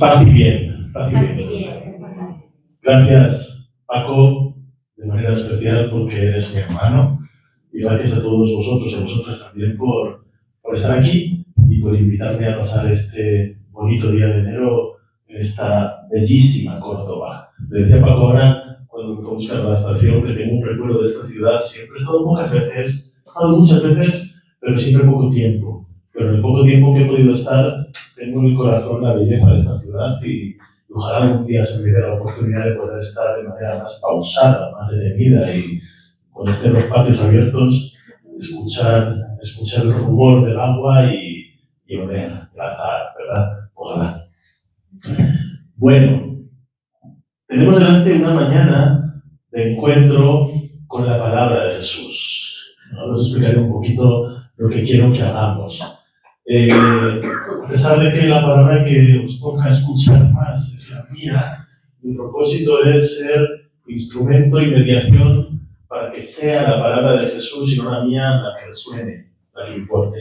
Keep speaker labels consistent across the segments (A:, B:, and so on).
A: Paz y bien. Paz y
B: Así
A: bien.
B: bien.
A: Gracias, Paco, de manera especial porque eres mi hermano. Y gracias a todos vosotros y a vosotras también por estar aquí y por invitarme a pasar este bonito día de enero en esta bellísima Córdoba. Le decía a Paco ahora, cuando me fue a buscar a la estación, que tengo un recuerdo de esta ciudad. Siempre he estado pocas veces, he estado muchas veces, pero siempre poco tiempo. Pero en el poco tiempo que he podido estar, tengo en el corazón la belleza de esta ciudad y ojalá algún día se me dé la oportunidad de poder estar de manera más pausada, más detenida y cuando estén los patios abiertos, escuchar el rumor del agua y oler el azahar, ¿verdad? Ojalá. Bueno, tenemos delante una mañana de encuentro con la palabra de Jesús. Ahora os explicaré un poquito lo que quiero que hagamos. A pesar de que la palabra que os toca escuchar más es la mía, mi propósito es ser instrumento y mediación para que sea la palabra de Jesús y no la mía la que resuene, la que importe.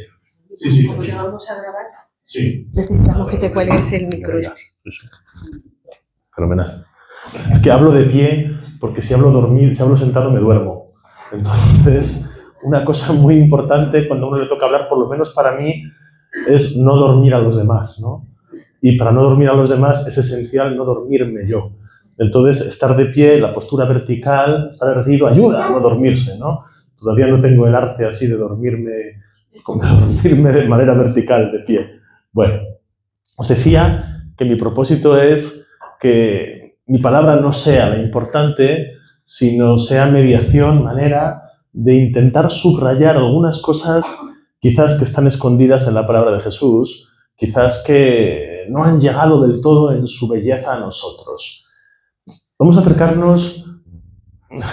A: Sí.
B: ¿Cómo le vamos a grabar?
A: Sí.
B: Necesitamos que te cuelgues el micro este.
A: Fenomenal. Es que hablo de pie porque si hablo sentado me duermo. Entonces, una cosa muy importante cuando a uno le toca hablar, por lo menos para mí, es no dormir a los demás, ¿no? Y para no dormir a los demás es esencial no dormirme yo. Entonces, estar de pie, la postura vertical, estar erguido, ayuda a no dormirse, ¿no? Todavía no tengo el arte así de dormirme de manera vertical, de pie. Bueno, os decía que mi propósito es que mi palabra no sea la importante, sino sea mediación, manera de intentar subrayar algunas cosas quizás que están escondidas en la palabra de Jesús, quizás que no han llegado del todo en su belleza a nosotros. Vamos a acercarnos,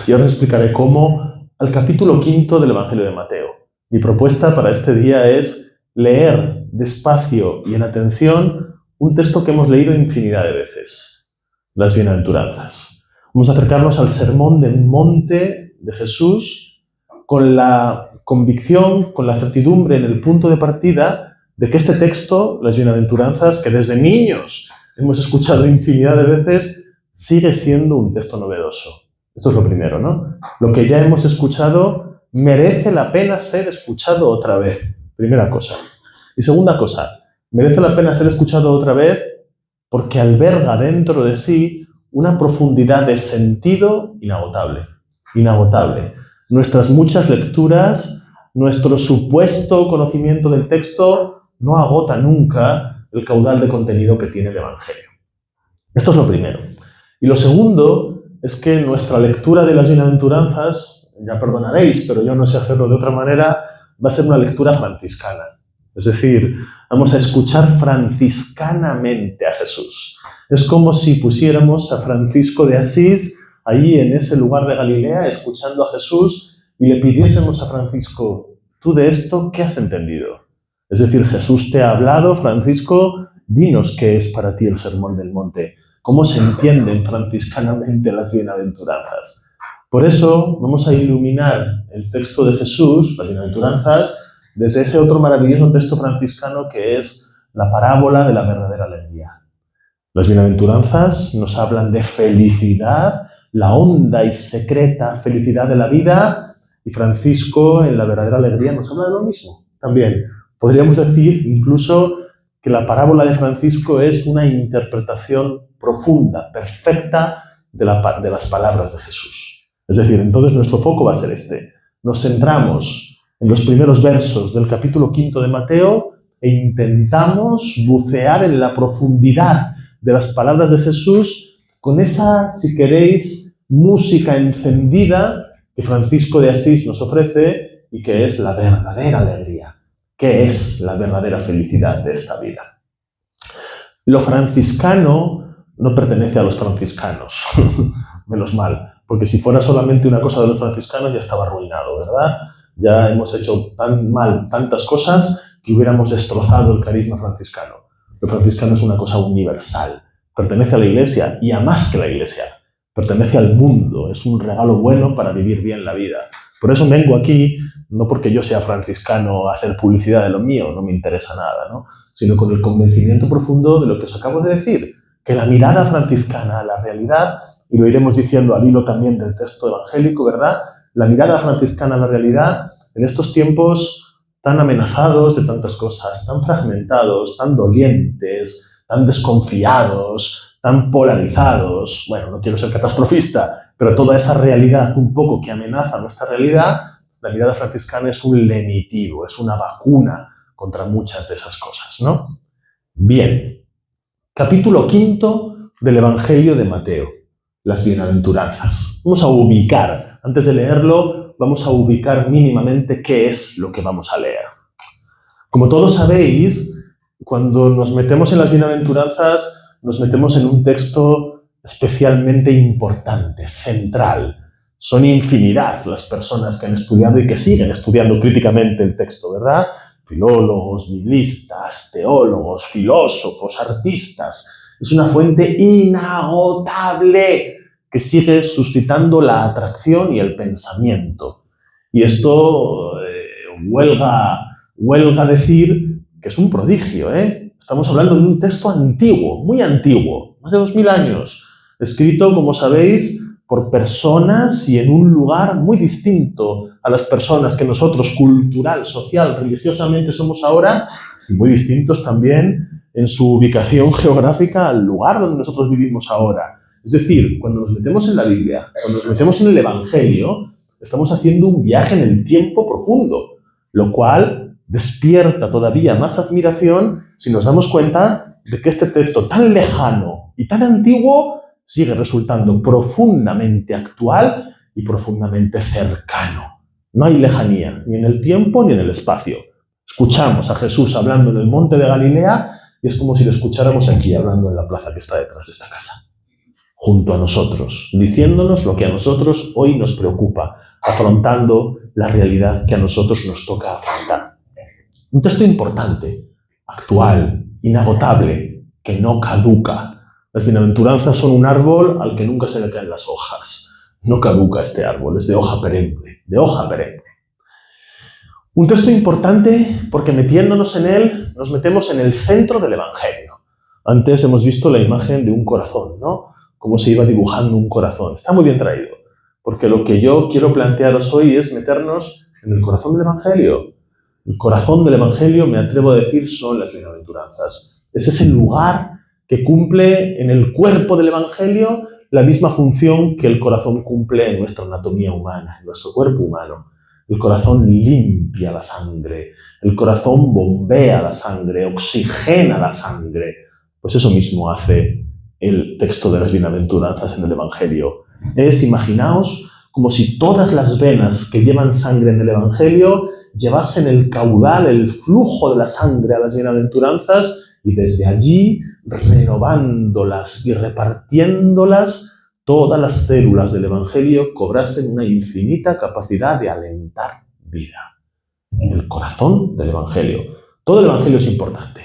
A: y ahora os explicaré cómo, al capítulo 5 del Evangelio de Mateo. Mi propuesta para este día es leer despacio y en atención un texto que hemos leído infinidad de veces, las bienaventuranzas. Vamos a acercarnos al sermón del monte de Jesús con la convicción, con la certidumbre en el punto de partida de que este texto, las bienaventuranzas, que desde niños hemos escuchado infinidad de veces, sigue siendo un texto novedoso. Esto es lo primero, ¿no? Lo que ya hemos escuchado merece la pena ser escuchado otra vez. Primera cosa. Y segunda cosa, merece la pena ser escuchado otra vez porque alberga dentro de sí una profundidad de sentido inagotable. Inagotable. Nuestras muchas lecturas, nuestro supuesto conocimiento del texto no agota nunca el caudal de contenido que tiene el Evangelio. Esto es lo primero. Y lo segundo es que nuestra lectura de las bienaventuranzas, ya perdonaréis, pero yo no sé hacerlo de otra manera, va a ser una lectura franciscana. Es decir, vamos a escuchar franciscanamente a Jesús. Es como si pusiéramos a Francisco de Asís ahí en ese lugar de Galilea escuchando a Jesús y le pidiésemos a Francisco, ¿tú de esto qué has entendido? Es decir, Jesús te ha hablado, Francisco, dinos qué es para ti el Sermón del Monte. ¿Cómo se entienden franciscanamente las bienaventuranzas? Por eso vamos a iluminar el texto de Jesús, las bienaventuranzas, desde ese otro maravilloso texto franciscano que es la parábola de la verdadera alegría. Las bienaventuranzas nos hablan de felicidad, la honda y secreta felicidad de la vida, y Francisco en la verdadera alegría nos habla de lo mismo. También podríamos decir incluso que la parábola de Francisco es una interpretación profunda, perfecta de las palabras de Jesús. Es decir, entonces nuestro foco va a ser este. Nos centramos en los primeros versos del capítulo 5 de Mateo e intentamos bucear en la profundidad de las palabras de Jesús con esa, si queréis, música encendida que Francisco de Asís nos ofrece y que es la verdadera alegría. ¿Qué es la verdadera felicidad de esta vida? Lo franciscano no pertenece a los franciscanos, menos mal, porque si fuera solamente una cosa de los franciscanos ya estaba arruinado, ¿verdad? Ya hemos hecho tan mal tantas cosas que hubiéramos destrozado el carisma franciscano. Lo franciscano es una cosa universal, pertenece a la Iglesia y a más que la Iglesia, pertenece al mundo, es un regalo bueno para vivir bien la vida. Por eso vengo aquí, no porque yo sea franciscano a hacer publicidad de lo mío, no me interesa nada, ¿no? Sino con el convencimiento profundo de lo que os acabo de decir, que la mirada franciscana a la realidad, y lo iremos diciendo al hilo también del texto evangélico, ¿verdad? La mirada franciscana a la realidad en estos tiempos tan amenazados de tantas cosas, tan fragmentados, tan dolientes, tan desconfiados, tan polarizados. Bueno, no quiero ser catastrofista, pero toda esa realidad un poco que amenaza nuestra realidad, la mirada franciscana es un lenitivo, es una vacuna contra muchas de esas cosas, ¿no? Bien, capítulo 5 del Evangelio de Mateo, las bienaventuranzas. Vamos a ubicar, antes de leerlo, vamos a ubicar mínimamente qué es lo que vamos a leer. Como todos sabéis, cuando nos metemos en las bienaventuranzas, nos metemos en un texto especialmente importante, central. Son infinidad las personas que han estudiado y que siguen estudiando críticamente el texto, ¿verdad? Filólogos, biblistas, teólogos, filósofos, artistas. Es una fuente inagotable que sigue suscitando la atracción y el pensamiento. Y esto huelga decir que es un prodigio, ¿eh? Estamos hablando de un texto antiguo, muy antiguo, más de 2000 años, escrito, como sabéis, por personas y en un lugar muy distinto a las personas que nosotros cultural, social, religiosamente somos ahora, y muy distintos también en su ubicación geográfica al lugar donde nosotros vivimos ahora. Es decir, cuando nos metemos en la Biblia, cuando nos metemos en el Evangelio, estamos haciendo un viaje en el tiempo profundo, lo cual despierta todavía más admiración si nos damos cuenta de que este texto tan lejano y tan antiguo sigue resultando profundamente actual y profundamente cercano. No hay lejanía, ni en el tiempo ni en el espacio. Escuchamos a Jesús hablando en el monte de Galilea y es como si lo escucháramos aquí, hablando en la plaza que está detrás de esta casa, junto a nosotros, diciéndonos lo que a nosotros hoy nos preocupa, afrontando la realidad que a nosotros nos toca afrontar. Un texto importante, actual, inagotable, que no caduca. Las bienaventuranzas son un árbol al que nunca se le caen las hojas. No caduca este árbol, es de hoja perenne, de hoja perenne. Un texto importante porque metiéndonos en él, nos metemos en el centro del Evangelio. Antes hemos visto la imagen de un corazón, ¿no? Cómo se iba dibujando un corazón. Está muy bien traído, porque lo que yo quiero plantearos hoy es meternos en el corazón del Evangelio. El corazón del Evangelio, me atrevo a decir, son las bienaventuranzas. Es ese lugar que cumple en el cuerpo del Evangelio la misma función que el corazón cumple en nuestra anatomía humana, en nuestro cuerpo humano. El corazón limpia la sangre, el corazón bombea la sangre, oxigena la sangre. Pues eso mismo hace el texto de las bienaventuranzas en el Evangelio. Imaginaos, como si todas las venas que llevan sangre en el Evangelio llevasen el caudal, el flujo de la sangre a las bienaventuranzas y desde allí, renovándolas y repartiéndolas, todas las células del Evangelio cobrasen una infinita capacidad de alentar vida. El corazón del Evangelio. Todo el Evangelio es importante,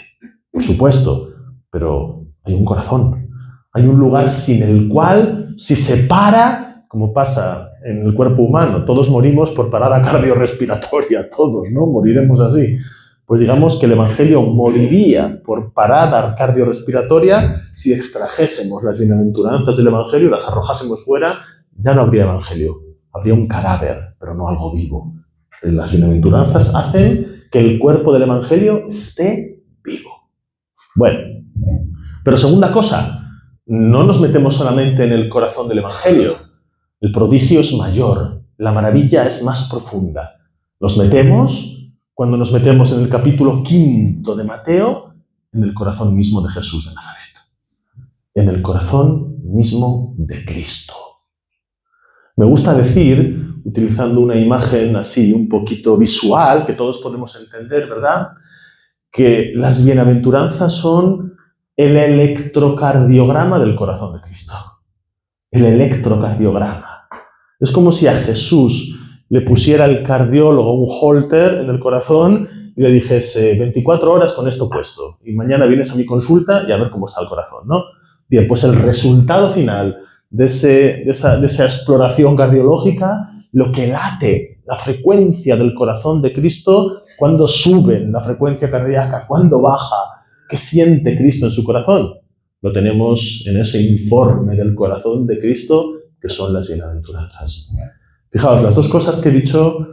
A: por supuesto, pero hay un corazón. Hay un lugar sin el cual, si se para, como pasa en el cuerpo humano, todos morimos por parada cardiorrespiratoria, todos, ¿no? Moriremos así. Pues digamos que el Evangelio moriría por parada cardiorrespiratoria si extrajésemos las bienaventuranzas del Evangelio y las arrojásemos fuera, ya no habría Evangelio. Habría un cadáver, pero no algo vivo. Las bienaventuranzas hacen que el cuerpo del Evangelio esté vivo. Bueno, pero segunda cosa, no nos metemos solamente en el corazón del Evangelio. El prodigio es mayor, la maravilla es más profunda. Nos metemos, cuando nos metemos en el capítulo 5 de Mateo, en el corazón mismo de Jesús de Nazaret. En el corazón mismo de Cristo. Me gusta decir, utilizando una imagen así un poquito visual, que todos podemos entender, ¿verdad?, que las bienaventuranzas son el electrocardiograma del corazón de Cristo. El electrocardiograma. Es como si a Jesús le pusiera el cardiólogo un holter en el corazón y le dijese 24 horas con esto puesto y mañana vienes a mi consulta y a ver cómo está el corazón, ¿no? Bien, pues el resultado final de esa exploración cardiológica, lo que late, la frecuencia del corazón de Cristo, cuando sube la frecuencia cardíaca, cuando baja, ¿qué siente Cristo en su corazón? lo tenemos en ese informe del corazón de Cristo, que son las bienaventuranzas. Fijaos, las dos cosas que he dicho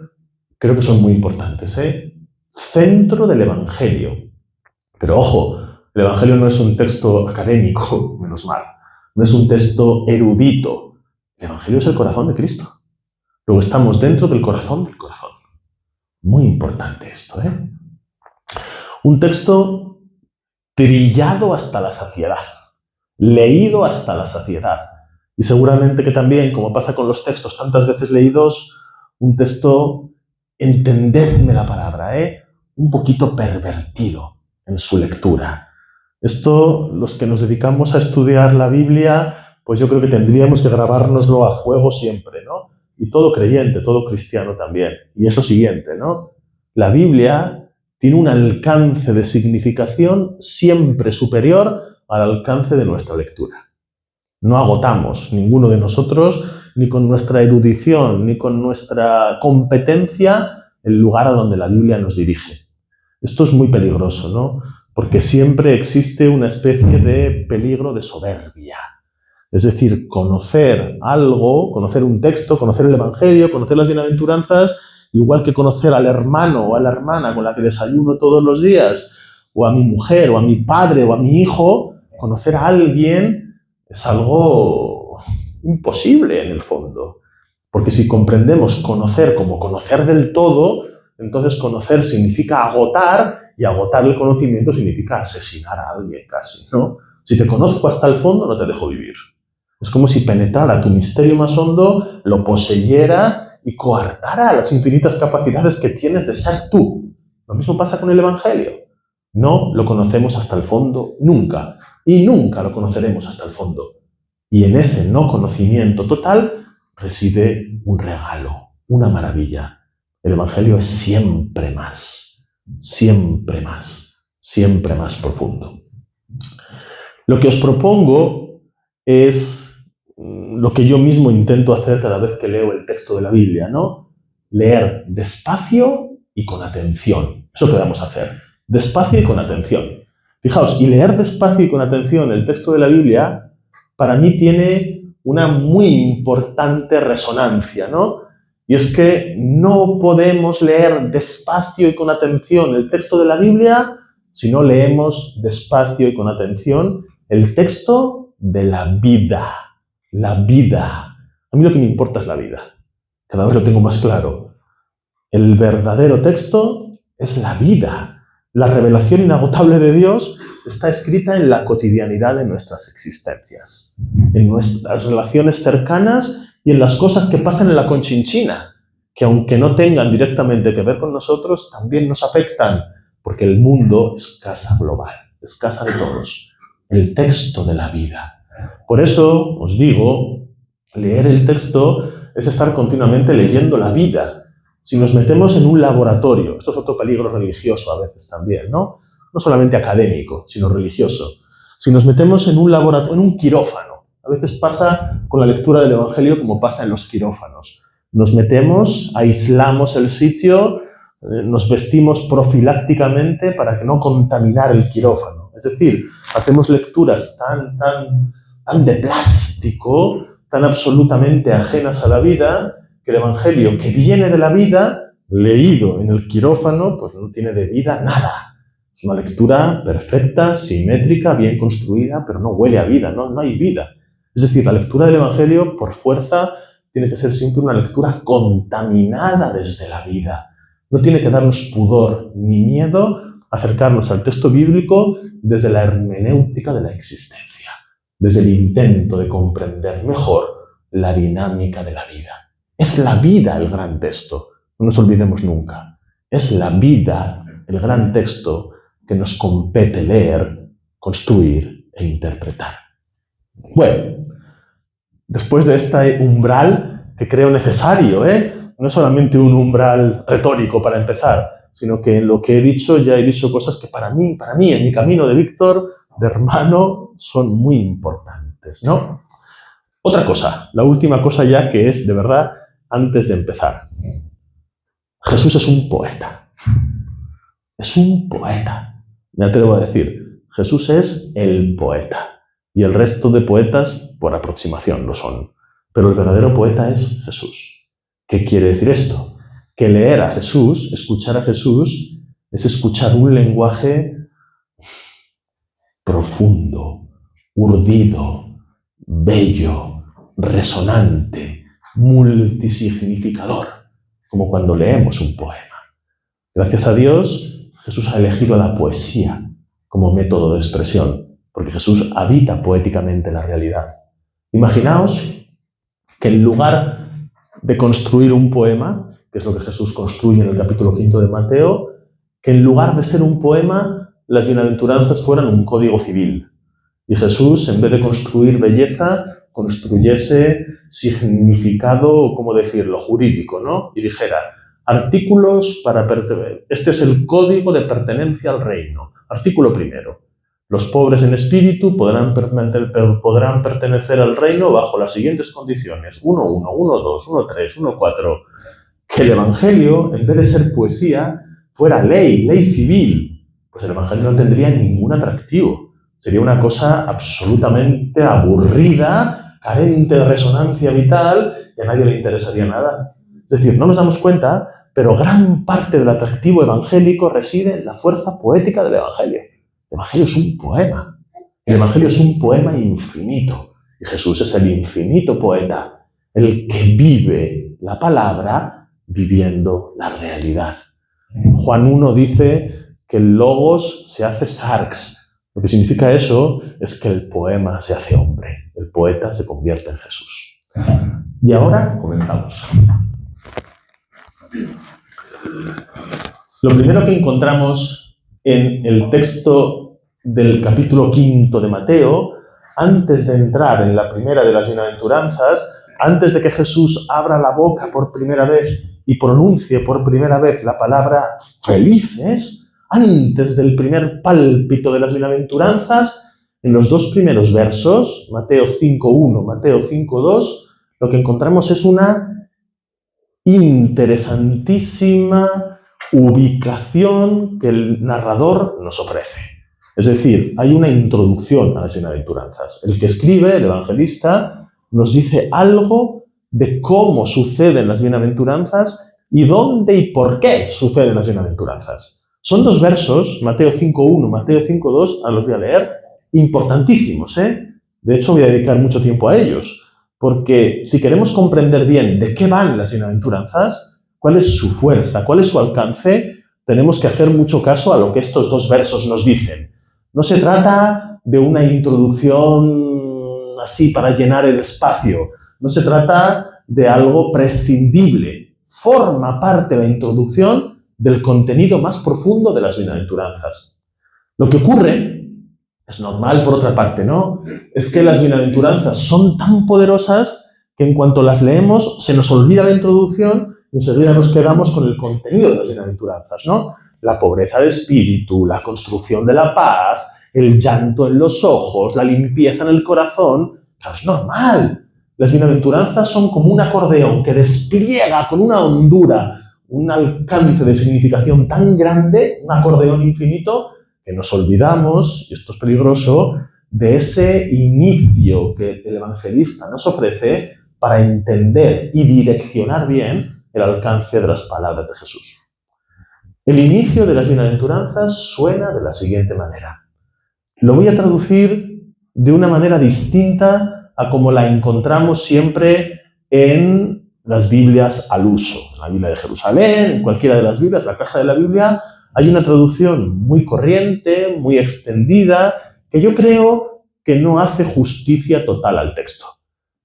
A: creo que son muy importantes, ¿eh? Centro del Evangelio. Pero ojo, el Evangelio no es un texto académico, menos mal. No es un texto erudito. El Evangelio es el corazón de Cristo. Luego estamos dentro del corazón del corazón. Muy importante esto, ¿eh? Un texto trillado hasta la saciedad, leído hasta la saciedad. Y seguramente que también, como pasa con los textos tantas veces leídos, un texto, entendedme la palabra, un poquito pervertido en su lectura. Esto, los que nos dedicamos a estudiar la Biblia, pues yo creo que tendríamos que grabárnoslo a fuego siempre, ¿no? Y todo creyente, todo cristiano también. Y es lo siguiente, ¿no? La Biblia tiene un alcance de significación siempre superior al alcance de nuestra lectura. No agotamos, ninguno de nosotros, ni con nuestra erudición, ni con nuestra competencia, el lugar a donde la Biblia nos dirige. Esto es muy peligroso, ¿no? Porque siempre existe una especie de peligro de soberbia. Es decir, conocer algo, conocer un texto, conocer el Evangelio, conocer las bienaventuranzas, igual que conocer al hermano o a la hermana con la que desayuno todos los días, o a mi mujer, o a mi padre, o a mi hijo, conocer a alguien es algo imposible en el fondo. Porque si comprendemos conocer como conocer del todo, entonces conocer significa agotar, y agotar el conocimiento significa asesinar a alguien casi, ¿no? Si te conozco hasta el fondo, no te dejo vivir. Es como si penetrara tu misterio más hondo, lo poseyera y coartara las infinitas capacidades que tienes de ser tú. Lo mismo pasa con el Evangelio. No lo conocemos hasta el fondo nunca, y nunca lo conoceremos hasta el fondo. Y en ese no conocimiento total reside un regalo, una maravilla. El Evangelio es siempre más profundo. Lo que os propongo es lo que yo mismo intento hacer cada vez que leo el texto de la Biblia, ¿no? Leer despacio y con atención. Es lo que vamos a hacer. Despacio y con atención. Fijaos, y leer despacio y con atención el texto de la Biblia, para mí tiene una muy importante resonancia, ¿no? Y es que no podemos leer despacio y con atención el texto de la Biblia si no leemos despacio y con atención el texto de la vida. La vida. A mí lo que me importa es la vida. Cada vez lo tengo más claro. El verdadero texto es la vida. La revelación inagotable de Dios está escrita en la cotidianidad de nuestras existencias, en nuestras relaciones cercanas y en las cosas que pasan en la Conchinchina, que aunque no tengan directamente que ver con nosotros, también nos afectan, porque el mundo es casa global, es casa de todos. El texto de la vida. Por eso os digo, leer el texto es estar continuamente leyendo la vida. Si nos metemos en un laboratorio, esto es otro peligro religioso a veces también, ¿no? No solamente académico, sino religioso. Si nos metemos en un laboratorio, en un quirófano, a veces pasa con la lectura del Evangelio como pasa en los quirófanos. Nos metemos, aislamos el sitio, nos vestimos profilácticamente para que no contaminar el quirófano. Es decir, hacemos lecturas tan de plástico, tan absolutamente ajenas a la vida, que el Evangelio, que viene de la vida, leído en el quirófano, pues no tiene de vida nada. Es una lectura perfecta, simétrica, bien construida, pero no huele a vida, no hay vida. Es decir, la lectura del Evangelio, por fuerza, tiene que ser siempre una lectura contaminada desde la vida. No tiene que darnos pudor ni miedo acercarnos al texto bíblico desde la hermenéutica de la existencia, desde el intento de comprender mejor la dinámica de la vida. Es la vida el gran texto, no nos olvidemos nunca. Es la vida el gran texto que nos compete leer, construir e interpretar. Bueno, después de este umbral que creo necesario, no es solamente un umbral retórico para empezar, sino que en lo que he dicho ya he dicho cosas que para mí, en mi camino de Víctor, de hermano, son muy importantes, ¿no? Otra cosa, la última cosa ya que es, de verdad, antes de empezar. Jesús es un poeta. Es un poeta. Me atrevo a decir, Jesús es el poeta. y el resto de poetas, por aproximación, lo son. Pero el verdadero poeta es Jesús. ¿Qué quiere decir esto? Que leer a Jesús, escuchar a Jesús, es escuchar un lenguaje profundo, urdido, bello, resonante, multisignificador, como cuando leemos un poema. Gracias a Dios, Jesús ha elegido la poesía como método de expresión, porque Jesús habita poéticamente la realidad. Imaginaos que en lugar de construir un poema, que es lo que Jesús construye en el capítulo 5 de Mateo, que en lugar de ser un poema, las bienaventuranzas fueran un código civil. Y Jesús, en vez de construir belleza, construyese significado, ¿cómo decirlo?, jurídico, ¿no? Y dijera, artículos para pertenecer. Este es el código de pertenencia al reino. Artículo primero. Los pobres en espíritu podrán pertenecer al reino bajo las siguientes condiciones. 1.1, 1.2, 1.3, 1.4. Que el Evangelio, en vez de ser poesía, fuera ley civil. Pues el Evangelio no tendría ningún atractivo. Sería una cosa absolutamente aburrida, carente de resonancia vital, y a nadie le interesaría nada. Es decir, no nos damos cuenta, pero gran parte del atractivo evangélico reside en la fuerza poética del Evangelio. El Evangelio es un poema. El Evangelio es un poema infinito. Y Jesús es el infinito poeta, el que vive la palabra viviendo la realidad. Juan 1 dice que el logos se hace sarx. Lo que significa eso es que el poema se hace hombre. El poeta se convierte en Jesús. Y ahora comenzamos. Lo primero que encontramos en el texto del capítulo 5 de Mateo, antes de entrar en la primera de las bienaventuranzas, antes de que Jesús abra la boca por primera vez y pronuncie por primera vez la palabra felices, antes del primer pálpito de las bienaventuranzas, en los dos primeros versos, Mateo 5.1, Mateo 5.2, lo que encontramos es una interesantísima ubicación que el narrador nos ofrece. Es decir, hay una introducción a las bienaventuranzas. El que escribe, el evangelista, nos dice algo de cómo suceden las bienaventuranzas y dónde y por qué suceden las bienaventuranzas. Son dos versos, Mateo 5.1, Mateo 5.2, los voy a leer, importantísimos, ¿eh? De hecho, voy a dedicar mucho tiempo a ellos, porque si queremos comprender bien de qué van las bienaventuranzas, cuál es su fuerza, cuál es su alcance, tenemos que hacer mucho caso a lo que estos dos versos nos dicen. No se trata de una introducción así para llenar el espacio, no se trata de algo prescindible. Forma parte de la introducción del contenido más profundo de las bienaventuranzas. Lo que ocurre, es normal por otra parte, ¿no? Es que las bienaventuranzas son tan poderosas que en cuanto las leemos se nos olvida la introducción y enseguida nos quedamos con el contenido de las bienaventuranzas, ¿no? La pobreza de espíritu, la construcción de la paz, el llanto en los ojos, la limpieza en el corazón. Claro, es normal. Las bienaventuranzas son como un acordeón que despliega con una hondura, un alcance de significación tan grande, un acordeón infinito, que nos olvidamos, y esto es peligroso, de ese inicio que el evangelista nos ofrece para entender y direccionar bien el alcance de las palabras de Jesús. El inicio de las bienaventuranzas suena de la siguiente manera. Lo voy a traducir de una manera distinta a como la encontramos siempre en las Biblias al uso. En la Biblia de Jerusalén, en cualquiera de las Biblias, la Casa de la Biblia, hay una traducción muy corriente, muy extendida, que yo creo que no hace justicia total al texto.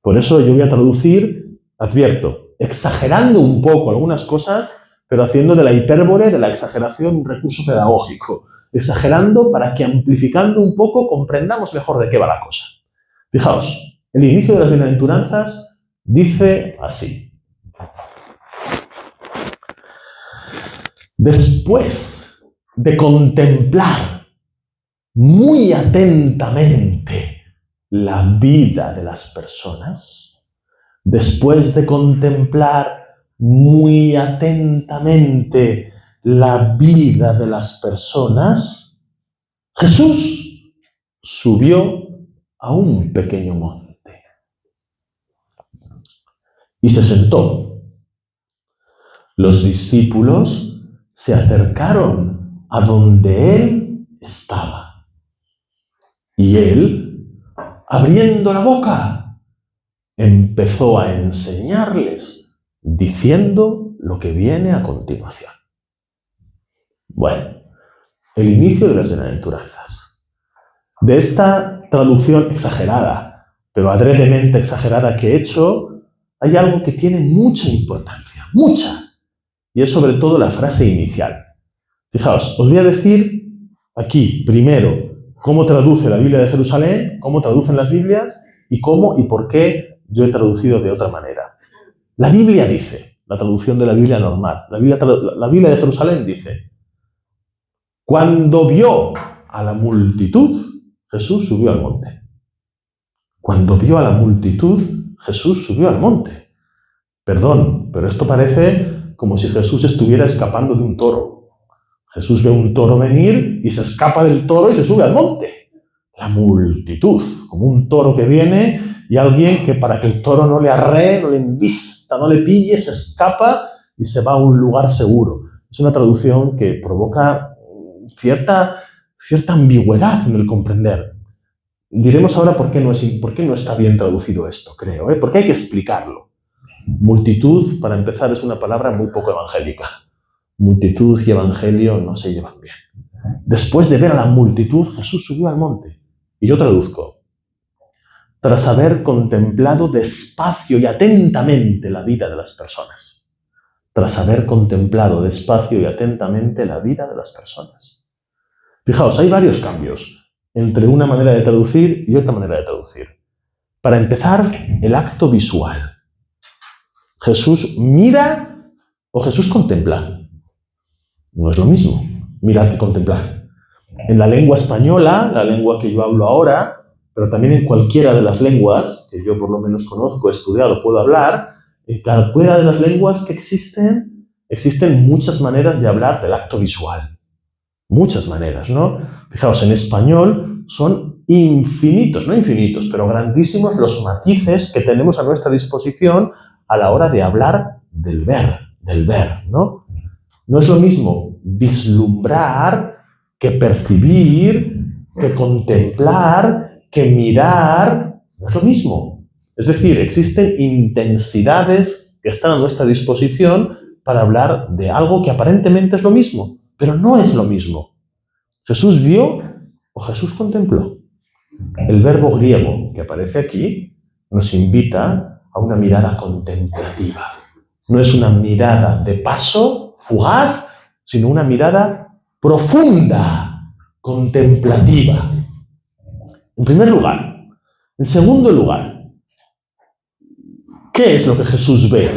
A: Por eso yo voy a traducir, advierto, exagerando un poco algunas cosas, pero haciendo de la hipérbole, de la exageración, un recurso pedagógico. Exagerando para que, amplificando un poco, comprendamos mejor de qué va la cosa. Fijaos, el inicio de las bienaventuranzas dice así. Después de contemplar muy atentamente la vida de las personas, después de contemplar muy atentamente la vida de las personas, Jesús subió a un pequeño monte y se sentó. Los discípulos se acercaron a donde él estaba. Y él, abriendo la boca, empezó a enseñarles, diciendo lo que viene a continuación. Bueno, el inicio de las bienaventuranzas. De esta traducción exagerada, pero adredemente exagerada que he hecho, hay algo que tiene mucha importancia, mucha. Y es sobre todo la frase inicial. Fijaos, os voy a decir aquí, primero, cómo traduce la Biblia de Jerusalén, cómo traducen las Biblias y cómo y por qué yo he traducido de otra manera. La Biblia dice, la traducción de la Biblia normal, la Biblia de Jerusalén dice: cuando vio a la multitud, Jesús subió al monte. Cuando vio a la multitud, Jesús subió al monte. Perdón, pero esto parece como si Jesús estuviera escapando de un toro. Jesús ve un toro venir y se escapa del toro y se sube al monte. La multitud, como un toro que viene y alguien que para que el toro no le arree, no le embista, no le pille, se escapa y se va a un lugar seguro. Es una traducción que provoca cierta ambigüedad en el comprender. Diremos ahora por qué no está bien traducido esto, creo, porque hay que explicarlo. Multitud, para empezar, es una palabra muy poco evangélica. Multitud y evangelio no se llevan bien. Después de ver a la multitud, Jesús subió al monte. Y yo traduzco: tras haber contemplado despacio y atentamente la vida de las personas. Tras haber contemplado despacio y atentamente la vida de las personas. Fijaos, hay varios cambios entre una manera de traducir y otra manera de traducir. Para empezar, el acto visual. ¿Jesús mira o Jesús contempla? No es lo mismo mirar que contemplar. En la lengua española, la lengua que yo hablo ahora, pero también en cualquiera de las lenguas que yo por lo menos conozco, he estudiado, puedo hablar, en cualquiera de las lenguas que existen muchas maneras de hablar del acto visual. Muchas maneras, ¿no? Fijaos, en español son infinitos, no infinitos, pero grandísimos los matices que tenemos a nuestra disposición a la hora de hablar del ver, ¿no? No es lo mismo vislumbrar que percibir, que contemplar, que mirar. No es lo mismo. Es decir, existen intensidades que están a nuestra disposición para hablar de algo que aparentemente es lo mismo, pero no es lo mismo. ¿Jesús vio o Jesús contempló? El verbo griego que aparece aquí nos invita a una mirada contemplativa. No es una mirada de paso, fugaz, sino una mirada profunda, contemplativa. En primer lugar. En segundo lugar, ¿qué es lo que Jesús ve?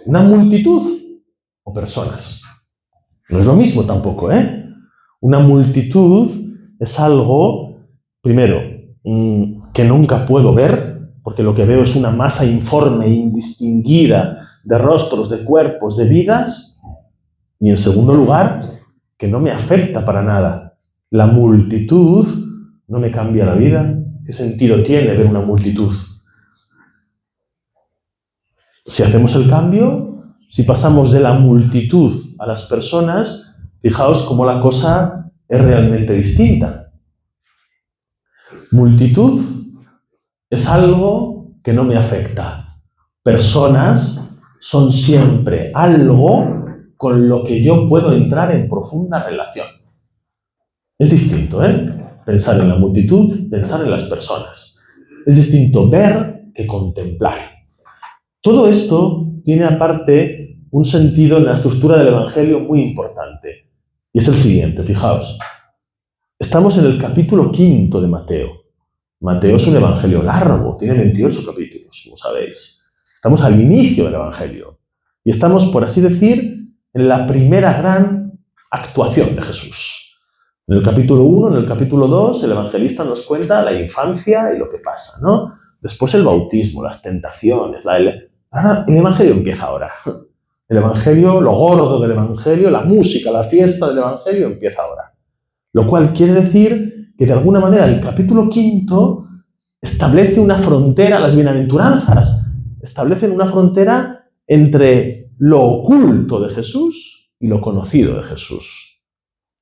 A: ¿Una multitud o personas? No es lo mismo tampoco, ¿eh? Una multitud es algo, primero, que nunca puedo ver, porque lo que veo es una masa informe e indistinguida de rostros, de cuerpos, de vidas. Y en segundo lugar, que no me afecta para nada. La multitud no me cambia la vida. ¿Qué sentido tiene ver una multitud? Si hacemos el cambio, si pasamos de la multitud a las personas, fijaos cómo la cosa es realmente distinta. Multitud es algo que no me afecta. Personas son siempre algo con lo que yo puedo entrar en profunda relación. Es distinto, pensar en la multitud, pensar en las personas. Es distinto ver que contemplar. Todo esto tiene aparte un sentido en la estructura del Evangelio muy importante. Y es el siguiente, fijaos. Estamos en el capítulo 5 de Mateo. Mateo es un evangelio largo, tiene 28 capítulos, como sabéis. Estamos al inicio del evangelio. Y estamos, por así decir, en la primera gran actuación de Jesús. En el capítulo 1, en el capítulo 2, el evangelista nos cuenta la infancia y lo que pasa, ¿no? Después el bautismo, las tentaciones, Ahora, el evangelio empieza ahora. El evangelio, lo gordo del evangelio, la música, la fiesta del evangelio empieza ahora. Lo cual quiere decir que de alguna manera el capítulo 5 establece una frontera, las bienaventuranzas establecen una frontera entre lo oculto de Jesús y lo conocido de Jesús.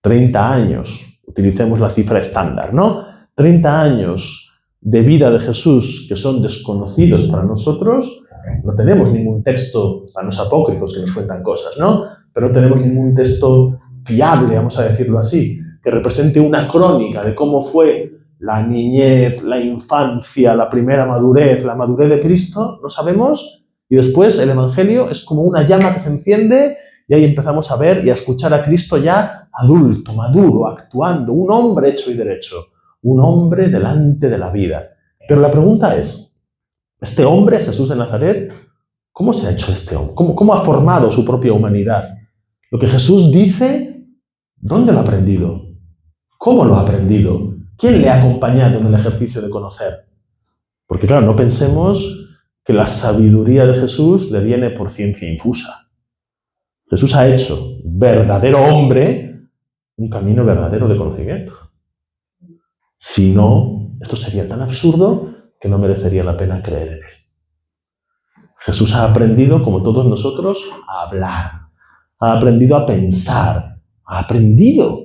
A: 30 años, utilicemos la cifra estándar, ¿no? 30 años de vida de Jesús que son desconocidos para nosotros. No tenemos ningún texto, a los apócrifos que nos cuentan cosas, ¿no? Pero no tenemos ningún texto fiable, vamos a decirlo así, que represente una crónica de cómo fue la niñez, la infancia, la primera madurez, la madurez de Cristo, no sabemos. Y después el Evangelio es como una llama que se enciende y ahí empezamos a ver y a escuchar a Cristo ya adulto, maduro, actuando, un hombre hecho y derecho, un hombre delante de la vida. Pero la pregunta es, este hombre, Jesús de Nazaret, ¿cómo se ha hecho este hombre? ¿Cómo ha formado su propia humanidad? Lo que Jesús dice, ¿dónde lo ha aprendido? ¿Cómo lo ha aprendido? ¿Quién le ha acompañado en el ejercicio de conocer? Porque claro, no pensemos que la sabiduría de Jesús le viene por ciencia infusa. Jesús ha hecho verdadero hombre un camino verdadero de conocimiento. Si no, esto sería tan absurdo que no merecería la pena creer en él. Jesús ha aprendido, como todos nosotros, a hablar, ha aprendido a pensar, ha aprendido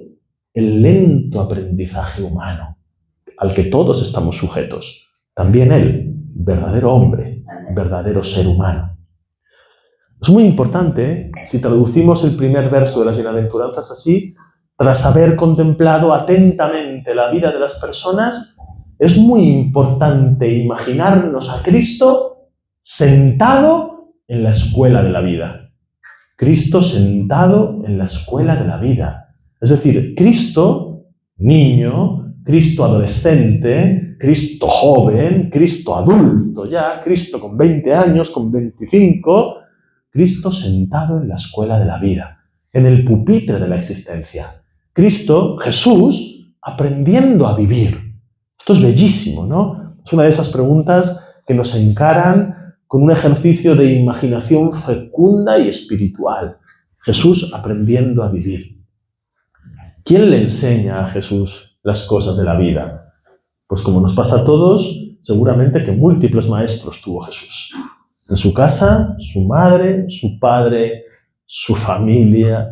A: el lento aprendizaje humano al que todos estamos sujetos. También él, verdadero hombre, verdadero ser humano. Es muy importante, si traducimos el primer verso de las bienaventuranzas así, tras haber contemplado atentamente la vida de las personas, es muy importante imaginarnos a Cristo sentado en la escuela de la vida. Cristo sentado en la escuela de la vida. Es decir, Cristo niño, Cristo adolescente, Cristo joven, Cristo adulto ya, Cristo con 20 años, con 25, Cristo sentado en la escuela de la vida, en el pupitre de la existencia. Cristo, Jesús, aprendiendo a vivir. Esto es bellísimo, ¿no? Es una de esas preguntas que nos encaran con un ejercicio de imaginación fecunda y espiritual. Jesús aprendiendo a vivir. ¿Quién le enseña a Jesús las cosas de la vida? Pues como nos pasa a todos, seguramente que múltiples maestros tuvo Jesús. En su casa, su madre, su padre, su familia,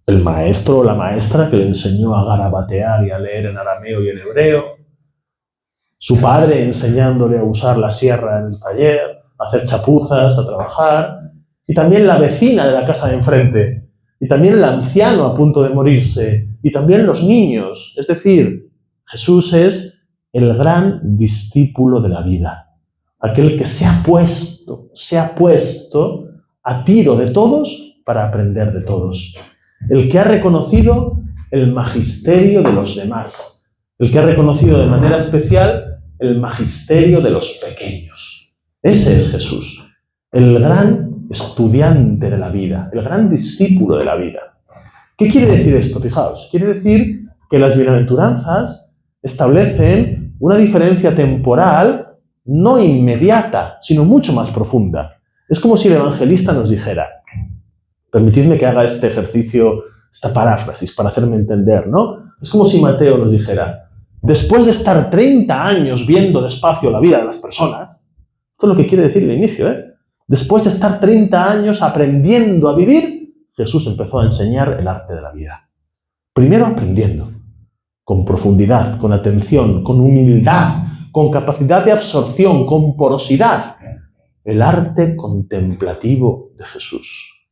A: el maestro o la maestra que le enseñó a garabatear y a leer en arameo y en hebreo, su padre enseñándole a usar la sierra en el taller, a hacer chapuzas, a trabajar, y también la vecina de la casa de enfrente, y también el anciano a punto de morirse, y también los niños. Es decir, Jesús es el gran discípulo de la vida, aquel que se ha puesto a tiro de todos para aprender de todos, el que ha reconocido el magisterio de los demás, el que ha reconocido de manera especial el magisterio de los pequeños. Ese es Jesús, el gran estudiante de la vida, el gran discípulo de la vida. ¿Qué quiere decir esto? Fijaos, quiere decir que las bienaventuranzas establecen una diferencia temporal no inmediata, sino mucho más profunda. Es como si el evangelista nos dijera, permitidme que haga este ejercicio, esta paráfrasis, para hacerme entender, ¿no? Es como si Mateo nos dijera, después de estar 30 años viendo despacio la vida de las personas, esto es lo que quiere decir el inicio, ¿eh? Después de estar 30 años aprendiendo a vivir, Jesús empezó a enseñar el arte de la vida. Primero aprendiendo, con profundidad, con atención, con humildad, con capacidad de absorción, con porosidad, el arte contemplativo de Jesús.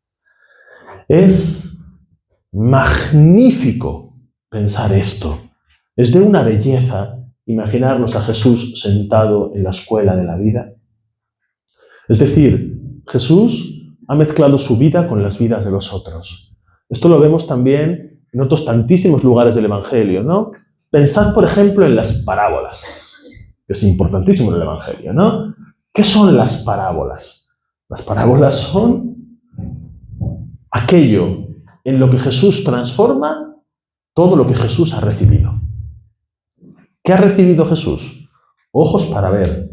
A: Es magnífico pensar esto. Es de una belleza imaginarnos a Jesús sentado en la escuela de la vida. Es decir, Jesús ha mezclado su vida con las vidas de los otros. Esto lo vemos también en otros tantísimos lugares del Evangelio, ¿no? Pensad, por ejemplo, en las parábolas, que es importantísimo en el Evangelio, ¿no? ¿Qué son las parábolas? Las parábolas son aquello en lo que Jesús transforma todo lo que Jesús ha recibido. ¿Qué ha recibido Jesús? Ojos para ver,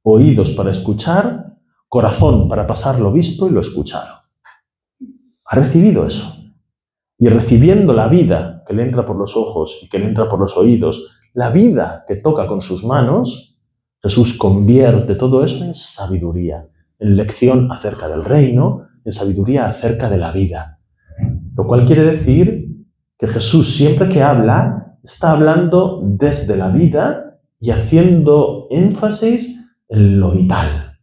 A: oídos para escuchar, corazón para pasar lo visto y lo escuchado. Ha recibido eso. Y recibiendo la vida que le entra por los ojos y que le entra por los oídos, la vida que toca con sus manos, Jesús convierte todo eso en sabiduría, en lección acerca del reino, en sabiduría acerca de la vida. Lo cual quiere decir que Jesús, siempre que habla, está hablando desde la vida y haciendo énfasis en lo vital.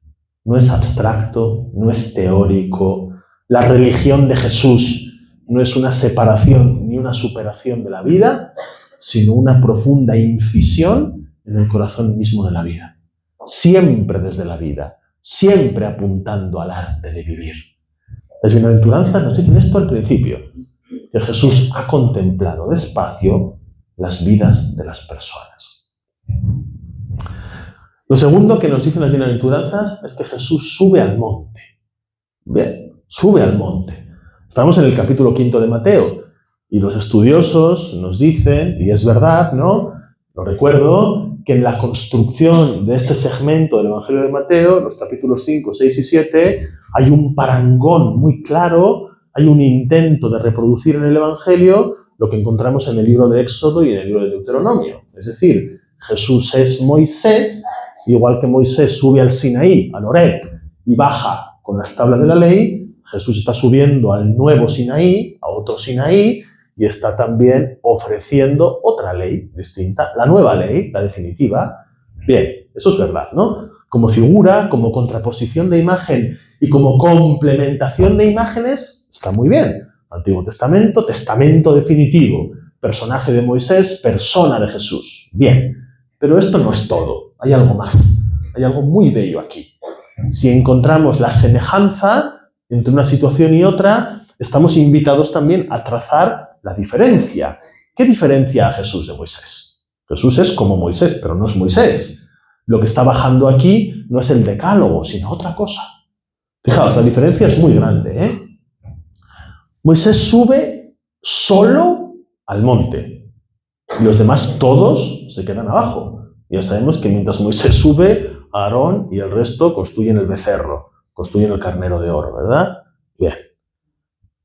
A: No es abstracto, no es teórico. La religión de Jesús no es una separación ni una superación de la vida, sino una profunda incisión en el corazón mismo de la vida. Siempre desde la vida, siempre apuntando al arte de vivir. Las bienaventuranzas nos dicen esto al principio, que Jesús ha contemplado despacio las vidas de las personas. Lo segundo que nos dicen las bienaventuranzas es que Jesús sube al monte. Bien, sube al monte. Estamos en el capítulo 5 de Mateo y los estudiosos nos dicen, y es verdad, ¿no? Lo recuerdo, que en la construcción de este segmento del Evangelio de Mateo, los capítulos 5, 6 y 7, hay un parangón muy claro, hay un intento de reproducir en el Evangelio lo que encontramos en el libro de Éxodo y en el libro de Deuteronomio. Es decir, Jesús es Moisés, igual que Moisés sube al Sinaí, al Horeb, y baja con las tablas de la ley, Jesús está subiendo al nuevo Sinaí, a otro Sinaí, y está también ofreciendo otra ley distinta, la nueva ley, la definitiva. Bien, eso es verdad, ¿no? Como figura, como contraposición de imagen y como complementación de imágenes, está muy bien. Antiguo Testamento, testamento definitivo, personaje de Moisés, persona de Jesús. Bien, pero esto no es todo, hay algo más, hay algo muy bello aquí. Si encontramos la semejanza entre una situación y otra, estamos invitados también a trazar la diferencia. ¿Qué diferencia a Jesús de Moisés? Jesús es como Moisés, pero no es Moisés. Lo que está bajando aquí no es el decálogo, sino otra cosa. Fijaos, la diferencia es muy grande, ¿eh? Moisés sube solo al monte y los demás todos se quedan abajo. Ya sabemos que mientras Moisés sube, Aarón y el resto construyen el becerro, construyen el carnero de oro, ¿verdad? Bien.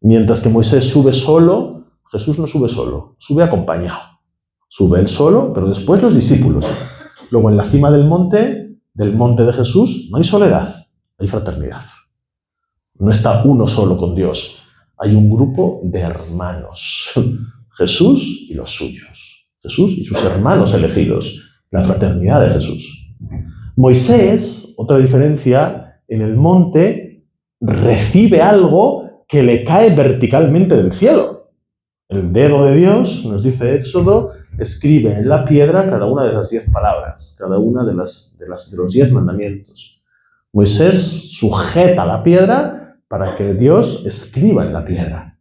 A: Mientras que Moisés sube solo, Jesús no sube solo, sube acompañado. Sube él solo, pero después los discípulos. Luego en la cima del monte de Jesús, no hay soledad, hay fraternidad. No está uno solo con Dios, hay un grupo de hermanos. Jesús y los suyos. Jesús y sus hermanos elegidos. La fraternidad de Jesús. Moisés, otra diferencia, en el monte recibe algo que le cae verticalmente del cielo. El dedo de Dios, nos dice Éxodo, escribe en la piedra cada una de las 10 palabras, cada una de los 10 mandamientos. Moisés sujeta la piedra para que Dios escriba en la piedra.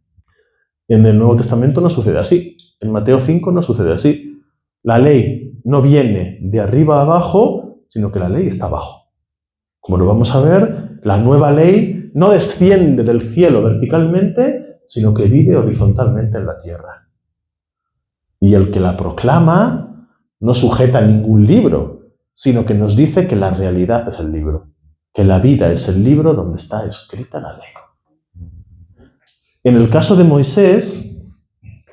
A: En el Nuevo Testamento no sucede así. En Mateo 5 no sucede así. La ley no viene de arriba a abajo, sino que la ley está abajo. Como lo vamos a ver, la nueva ley no desciende del cielo verticalmente, sino que vive horizontalmente en la tierra. Y el que la proclama no sujeta ningún libro, sino que nos dice que la realidad es el libro, que la vida es el libro donde está escrita la ley. En el caso de Moisés,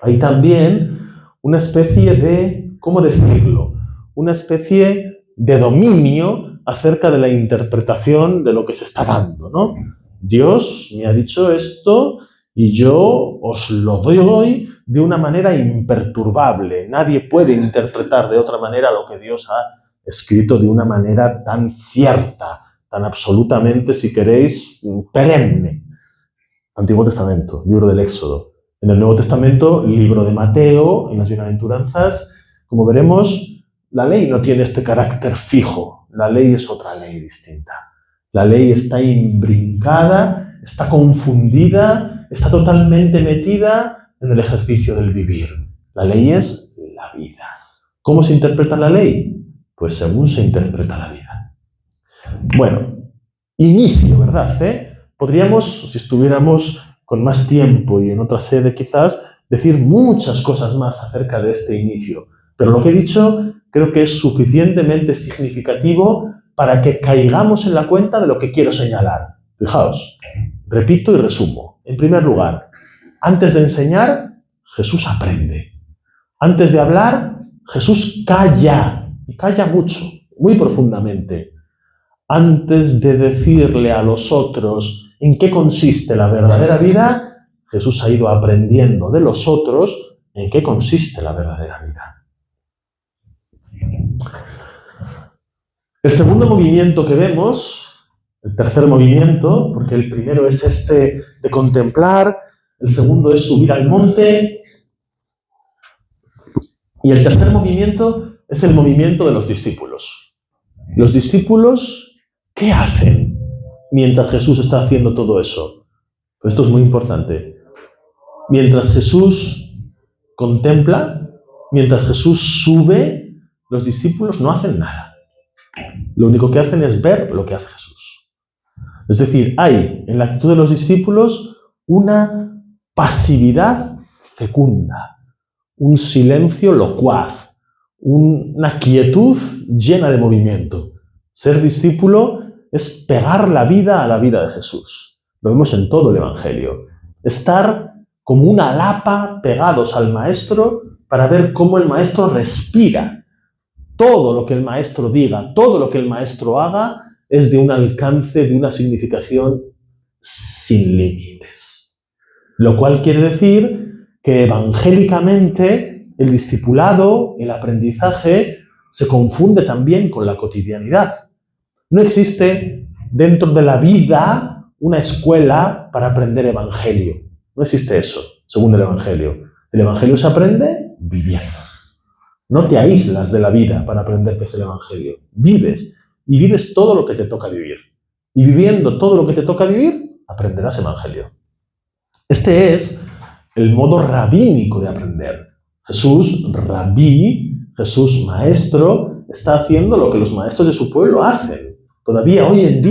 A: hay también una especie de, ¿cómo decirlo? Una especie de dominio acerca de la interpretación de lo que se está dando, ¿no? Dios me ha dicho esto y yo os lo doy hoy de una manera imperturbable. Nadie puede interpretar de otra manera lo que Dios ha escrito de una manera tan cierta, tan absolutamente, si queréis, perenne. Antiguo Testamento, libro del Éxodo. En el Nuevo Testamento, libro de Mateo, en las bienaventuranzas, como veremos, la ley no tiene este carácter fijo. La ley es otra ley distinta. La ley está imbrincada, está confundida, está totalmente metida en el ejercicio del vivir. La ley es la vida. ¿Cómo se interpreta la ley? Pues según se interpreta la vida. Bueno, inicio, ¿verdad? Podríamos, si estuviéramos con más tiempo y en otra sede quizás, decir muchas cosas más acerca de este inicio. Pero lo que he dicho creo que es suficientemente significativo para que caigamos en la cuenta de lo que quiero señalar. Fijaos, repito y resumo. En primer lugar, antes de enseñar, Jesús aprende. Antes de hablar, Jesús calla, y calla mucho, muy profundamente, antes de decirle a los otros en qué consiste la verdadera vida. Jesús ha ido aprendiendo de los otros en qué consiste la verdadera vida. El segundo movimiento que vemos, el tercer movimiento, porque el primero es este de contemplar, el segundo es subir al monte, y el tercer movimiento es el movimiento de los discípulos. Los discípulos, ¿qué hacen mientras Jesús está haciendo todo eso? Pues esto es muy importante. Mientras Jesús contempla, mientras Jesús sube, los discípulos no hacen nada. Lo único que hacen es ver lo que hace Jesús. Es decir, hay en la actitud de los discípulos una pasividad fecunda, un silencio locuaz, una quietud llena de movimiento. Ser discípulo es pegar la vida a la vida de Jesús. Lo vemos en todo el Evangelio. Estar como una lapa pegados al Maestro para ver cómo el Maestro respira. Todo lo que el Maestro diga, todo lo que el Maestro haga, es de un alcance, de una significación sin límites. Lo cual quiere decir que evangélicamente el discipulado, el aprendizaje, se confunde también con la cotidianidad. No existe dentro de la vida una escuela para aprender evangelio. No existe eso, según el Evangelio. El Evangelio se aprende viviendo. No te aíslas de la vida para aprender qué es el Evangelio. Vives, y vives todo lo que te toca vivir. Y viviendo todo lo que te toca vivir, aprenderás Evangelio. Este es el modo rabínico de aprender. Jesús, rabí, Jesús, maestro, está haciendo lo que los maestros de su pueblo hacen. Todavía hoy en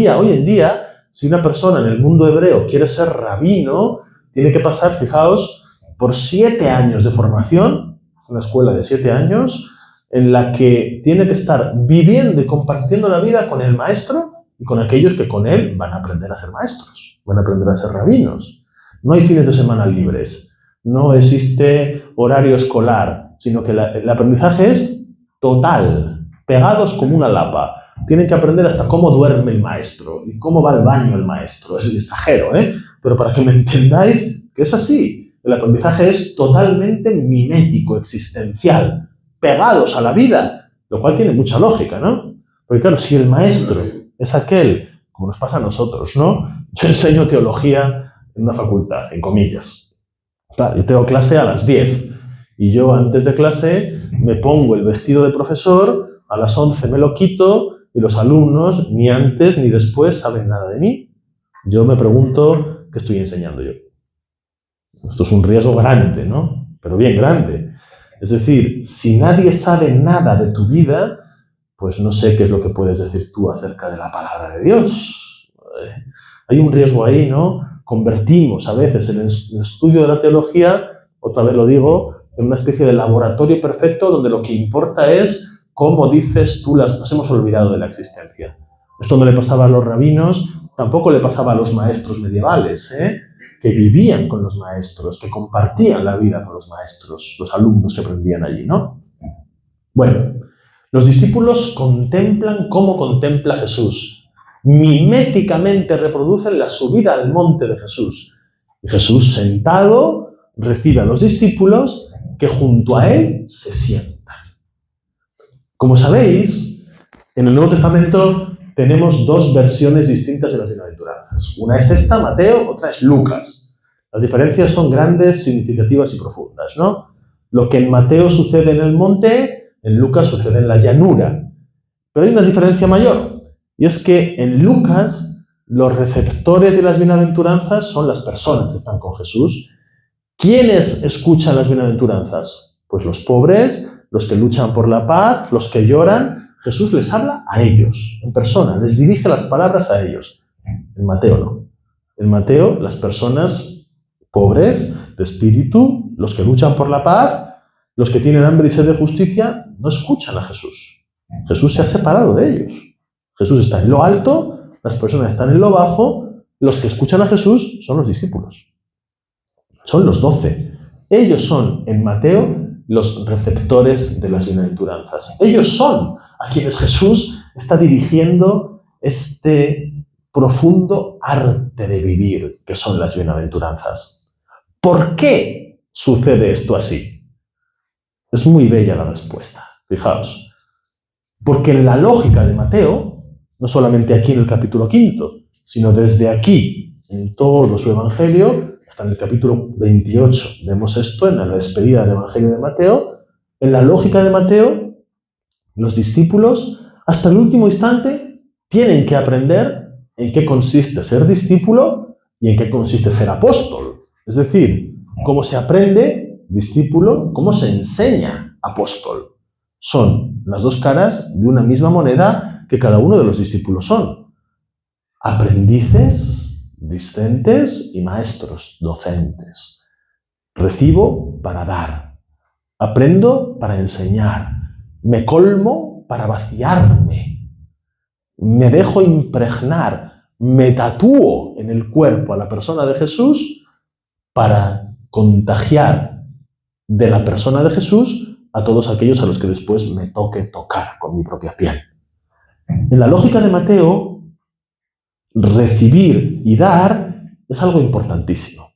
A: día, si una persona en el mundo hebreo quiere ser rabino, tiene que pasar, fijaos, por 7 años de formación, una escuela de 7 años, en la que tiene que estar viviendo y compartiendo la vida con el maestro y con aquellos que con él van a aprender a ser maestros, van a aprender a ser rabinos. No hay fines de semana libres, no existe horario escolar, sino que el aprendizaje es total, pegados como una lapa. Tienen que aprender hasta cómo duerme el maestro y cómo va al baño el maestro. Es exagero, pero para que me entendáis que es así. El aprendizaje es totalmente mimético, existencial, pegados a la vida, lo cual tiene mucha lógica, ¿no? Porque claro, si el maestro es aquel, como nos pasa a nosotros, ¿no? Yo enseño teología en una facultad, en comillas. Claro, yo tengo clase a las 10 y yo antes de clase me pongo el vestido de profesor, a las 11 me lo quito y los alumnos ni antes ni después saben nada de mí. Yo me pregunto qué estoy enseñando yo. Esto es un riesgo grande, ¿no? Pero bien grande. Es decir, si nadie sabe nada de tu vida, pues no sé qué es lo que puedes decir tú acerca de la palabra de Dios. Hay un riesgo ahí, ¿no? Convertimos a veces el estudio de la teología, otra vez lo digo, en una especie de laboratorio perfecto donde lo que importa es cómo dices tú nos hemos olvidado de la existencia. Esto no le pasaba a los rabinos, tampoco le pasaba a los maestros medievales, que vivían con los maestros, que compartían la vida con los maestros, los alumnos que aprendían allí, ¿no? Bueno, los discípulos contemplan cómo contempla Jesús. Miméticamente reproducen la subida al monte de Jesús. Y Jesús, sentado, recibe a los discípulos que junto a él se sientan. Como sabéis, en el Nuevo Testamento tenemos 2 versiones distintas de las bienaventuranzas. Una es esta, Mateo, otra es Lucas. Las diferencias son grandes, significativas y profundas, ¿no? Lo que en Mateo sucede en el monte, en Lucas sucede en la llanura. Pero hay una diferencia mayor, y es que en Lucas los receptores de las bienaventuranzas son las personas que están con Jesús. ¿Quiénes escuchan las bienaventuranzas? Pues los pobres, los que luchan por la paz, los que lloran. Jesús les habla a ellos, en persona, les dirige las palabras a ellos. En Mateo no. En Mateo, las personas pobres de espíritu, los que luchan por la paz, los que tienen hambre y sed de justicia, no escuchan a Jesús. Jesús se ha separado de ellos. Jesús está en lo alto, las personas están en lo bajo, los que escuchan a Jesús son los discípulos. Son los 12. Ellos son, en Mateo, los receptores de las bienaventuranzas. Ellos son a quienes Jesús está dirigiendo este profundo arte de vivir, que son las bienaventuranzas. ¿Por qué sucede esto así? Es muy bella la respuesta, fijaos. Porque en la lógica de Mateo, no solamente aquí en el capítulo 5, sino desde aquí, en todo su evangelio, hasta en el capítulo 28, vemos esto en la despedida del evangelio de Mateo. En la lógica de Mateo, los discípulos, hasta el último instante, tienen que aprender en qué consiste ser discípulo y en qué consiste ser apóstol. Es decir, cómo se aprende discípulo, cómo se enseña apóstol. Son las dos caras de una misma moneda que cada uno de los discípulos son. Aprendices, discentes y maestros, docentes. Recibo para dar. Aprendo para enseñar. Me colmo para vaciarme. Me dejo impregnar. Me tatúo en el cuerpo a la persona de Jesús para contagiar de la persona de Jesús a todos aquellos a los que después me toque tocar con mi propia piel. En la lógica de Mateo, recibir y dar es algo importantísimo.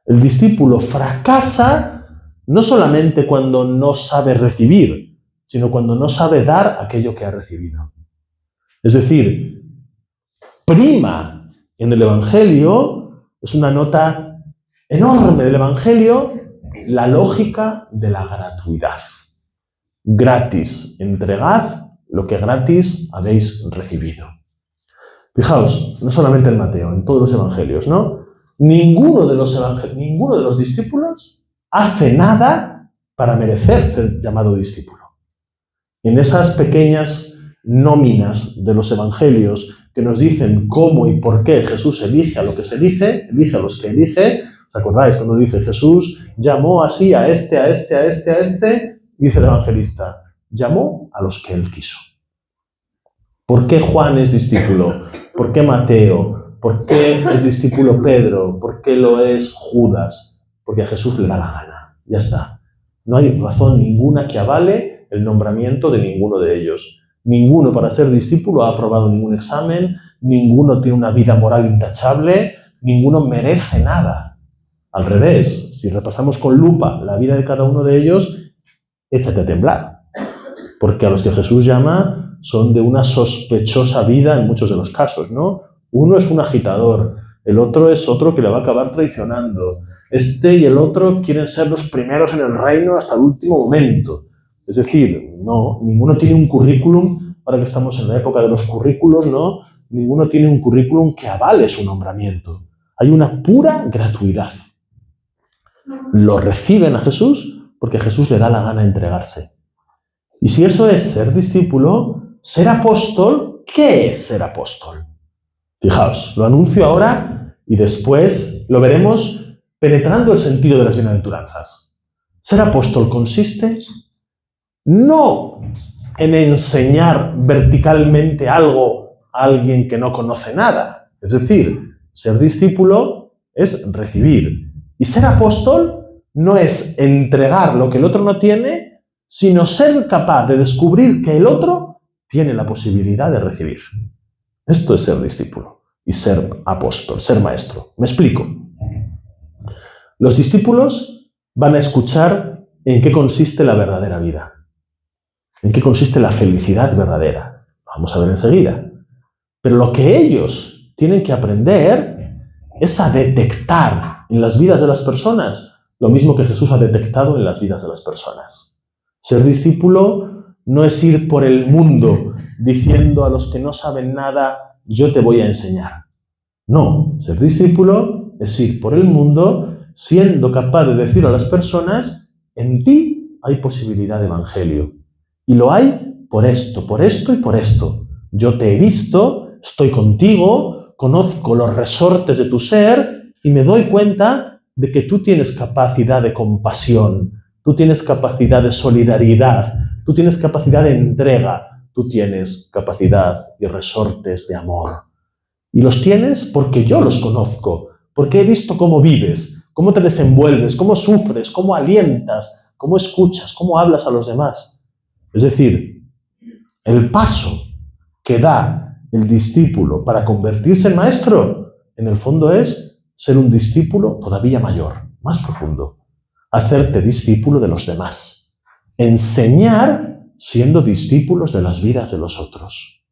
A: El discípulo fracasa no solamente cuando no sabe recibir, sino cuando no sabe dar aquello que ha recibido. Es decir, prima en el Evangelio, es una nota enorme del Evangelio, la lógica de la gratuidad. Gratis, entregad lo que gratis habéis recibido. Fijaos, no solamente en Mateo, en todos los evangelios, ¿no? Ninguno de los discípulos hace nada para merecer ser llamado discípulo. En esas pequeñas nóminas de los evangelios que nos dicen cómo y por qué Jesús elige a lo que se elige a los que elige. ¿Os acordáis cuando dice Jesús llamó así a este? Dice el evangelista, llamó a los que él quiso. ¿Por qué Juan es discípulo? ¿Por qué Mateo? ¿Por qué es discípulo Pedro? ¿Por qué lo es Judas? Porque a Jesús le da la gana. Ya está. No hay razón ninguna que avale el nombramiento de ninguno de ellos. Ninguno para ser discípulo ha aprobado ningún examen, ninguno tiene una vida moral intachable, ninguno merece nada. Al revés, si repasamos con lupa la vida de cada uno de ellos, échate a temblar. Porque a los que Jesús llama son de una sospechosa vida en muchos de los casos, ¿no? Uno es un agitador, el otro es otro que le va a acabar traicionando. Este y el otro quieren ser los primeros en el reino hasta el último momento. Es decir, no, ninguno tiene un currículum, ahora que estamos en la época de los currículos, ¿no? Ninguno tiene un currículum que avale su nombramiento. Hay una pura gratuidad. Lo reciben a Jesús porque Jesús le da la gana de entregarse. Y si eso es ser discípulo, ser apóstol, ¿qué es ser apóstol? Fijaos, lo anuncio ahora y después lo veremos penetrando el sentido de las bienaventuranzas. Ser apóstol consiste no en enseñar verticalmente algo a alguien que no conoce nada. Es decir, ser discípulo es recibir. Y ser apóstol no es entregar lo que el otro no tiene, sino ser capaz de descubrir que el otro tiene la posibilidad de recibir. Esto es ser discípulo y ser apóstol, ser maestro. Me explico. Los discípulos van a escuchar en qué consiste la verdadera vida, en qué consiste la felicidad verdadera. Lo vamos a ver enseguida. Pero lo que ellos tienen que aprender es a detectar en las vidas de las personas lo mismo que Jesús ha detectado en las vidas de las personas. Ser discípulo no es ir por el mundo diciendo a los que no saben nada, yo te voy a enseñar. No, ser discípulo es ir por el mundo siendo capaz de decir a las personas, en ti hay posibilidad de evangelio. Y lo hay por esto y por esto. Yo te he visto, estoy contigo, conozco los resortes de tu ser y me doy cuenta de que tú tienes capacidad de compasión, tú tienes capacidad de solidaridad, tú tienes capacidad de entrega, tú tienes capacidad y resortes de amor. Y los tienes porque yo los conozco, porque he visto cómo vives, cómo te desenvuelves, cómo sufres, cómo alientas, cómo escuchas, cómo hablas a los demás. Es decir, el paso que da el discípulo para convertirse en maestro, en el fondo es ser un discípulo todavía mayor, más profundo. Hacerte discípulo de los demás. Enseñar siendo discípulos de las vidas de los otros.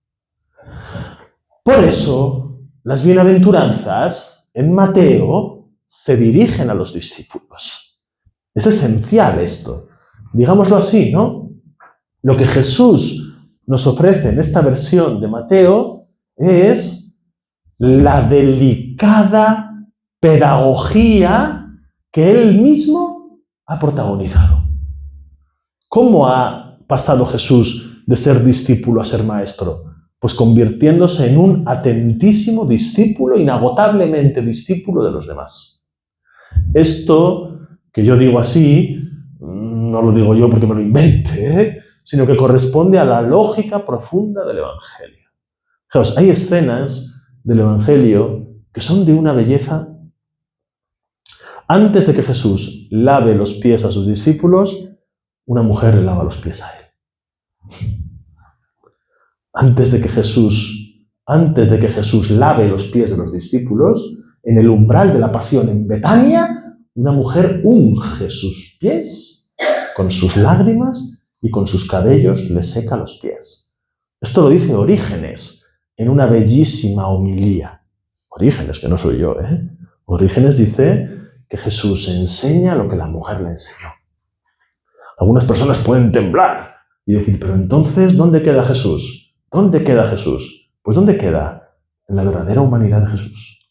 A: Por eso, las bienaventuranzas en Mateo se dirigen a los discípulos. Es esencial esto. Digámoslo así, ¿no? Lo que Jesús nos ofrece en esta versión de Mateo es la delicada pedagogía que él mismo ha protagonizado. ¿Cómo ha pasado Jesús de ser discípulo a ser maestro? Pues convirtiéndose en un atentísimo discípulo, inagotablemente discípulo de los demás. Esto que yo digo así, no lo digo yo porque me lo invente, sino que corresponde a la lógica profunda del Evangelio. Fijaos, hay escenas del Evangelio que son de una belleza. Antes de que Jesús lave los pies a sus discípulos, una mujer le lava los pies a él. Antes de que Jesús lave los pies de los discípulos, en el umbral de la pasión en Betania, una mujer unge sus pies con sus lágrimas y con sus cabellos le seca los pies. Esto lo dice Orígenes en una bellísima homilía. Orígenes, que no soy yo, ¿eh? Orígenes dice que Jesús enseña lo que la mujer le enseñó. Algunas personas pueden temblar y decir, pero entonces, ¿dónde queda Jesús? ¿Dónde queda Jesús? Pues ¿dónde queda? En la verdadera humanidad de Jesús.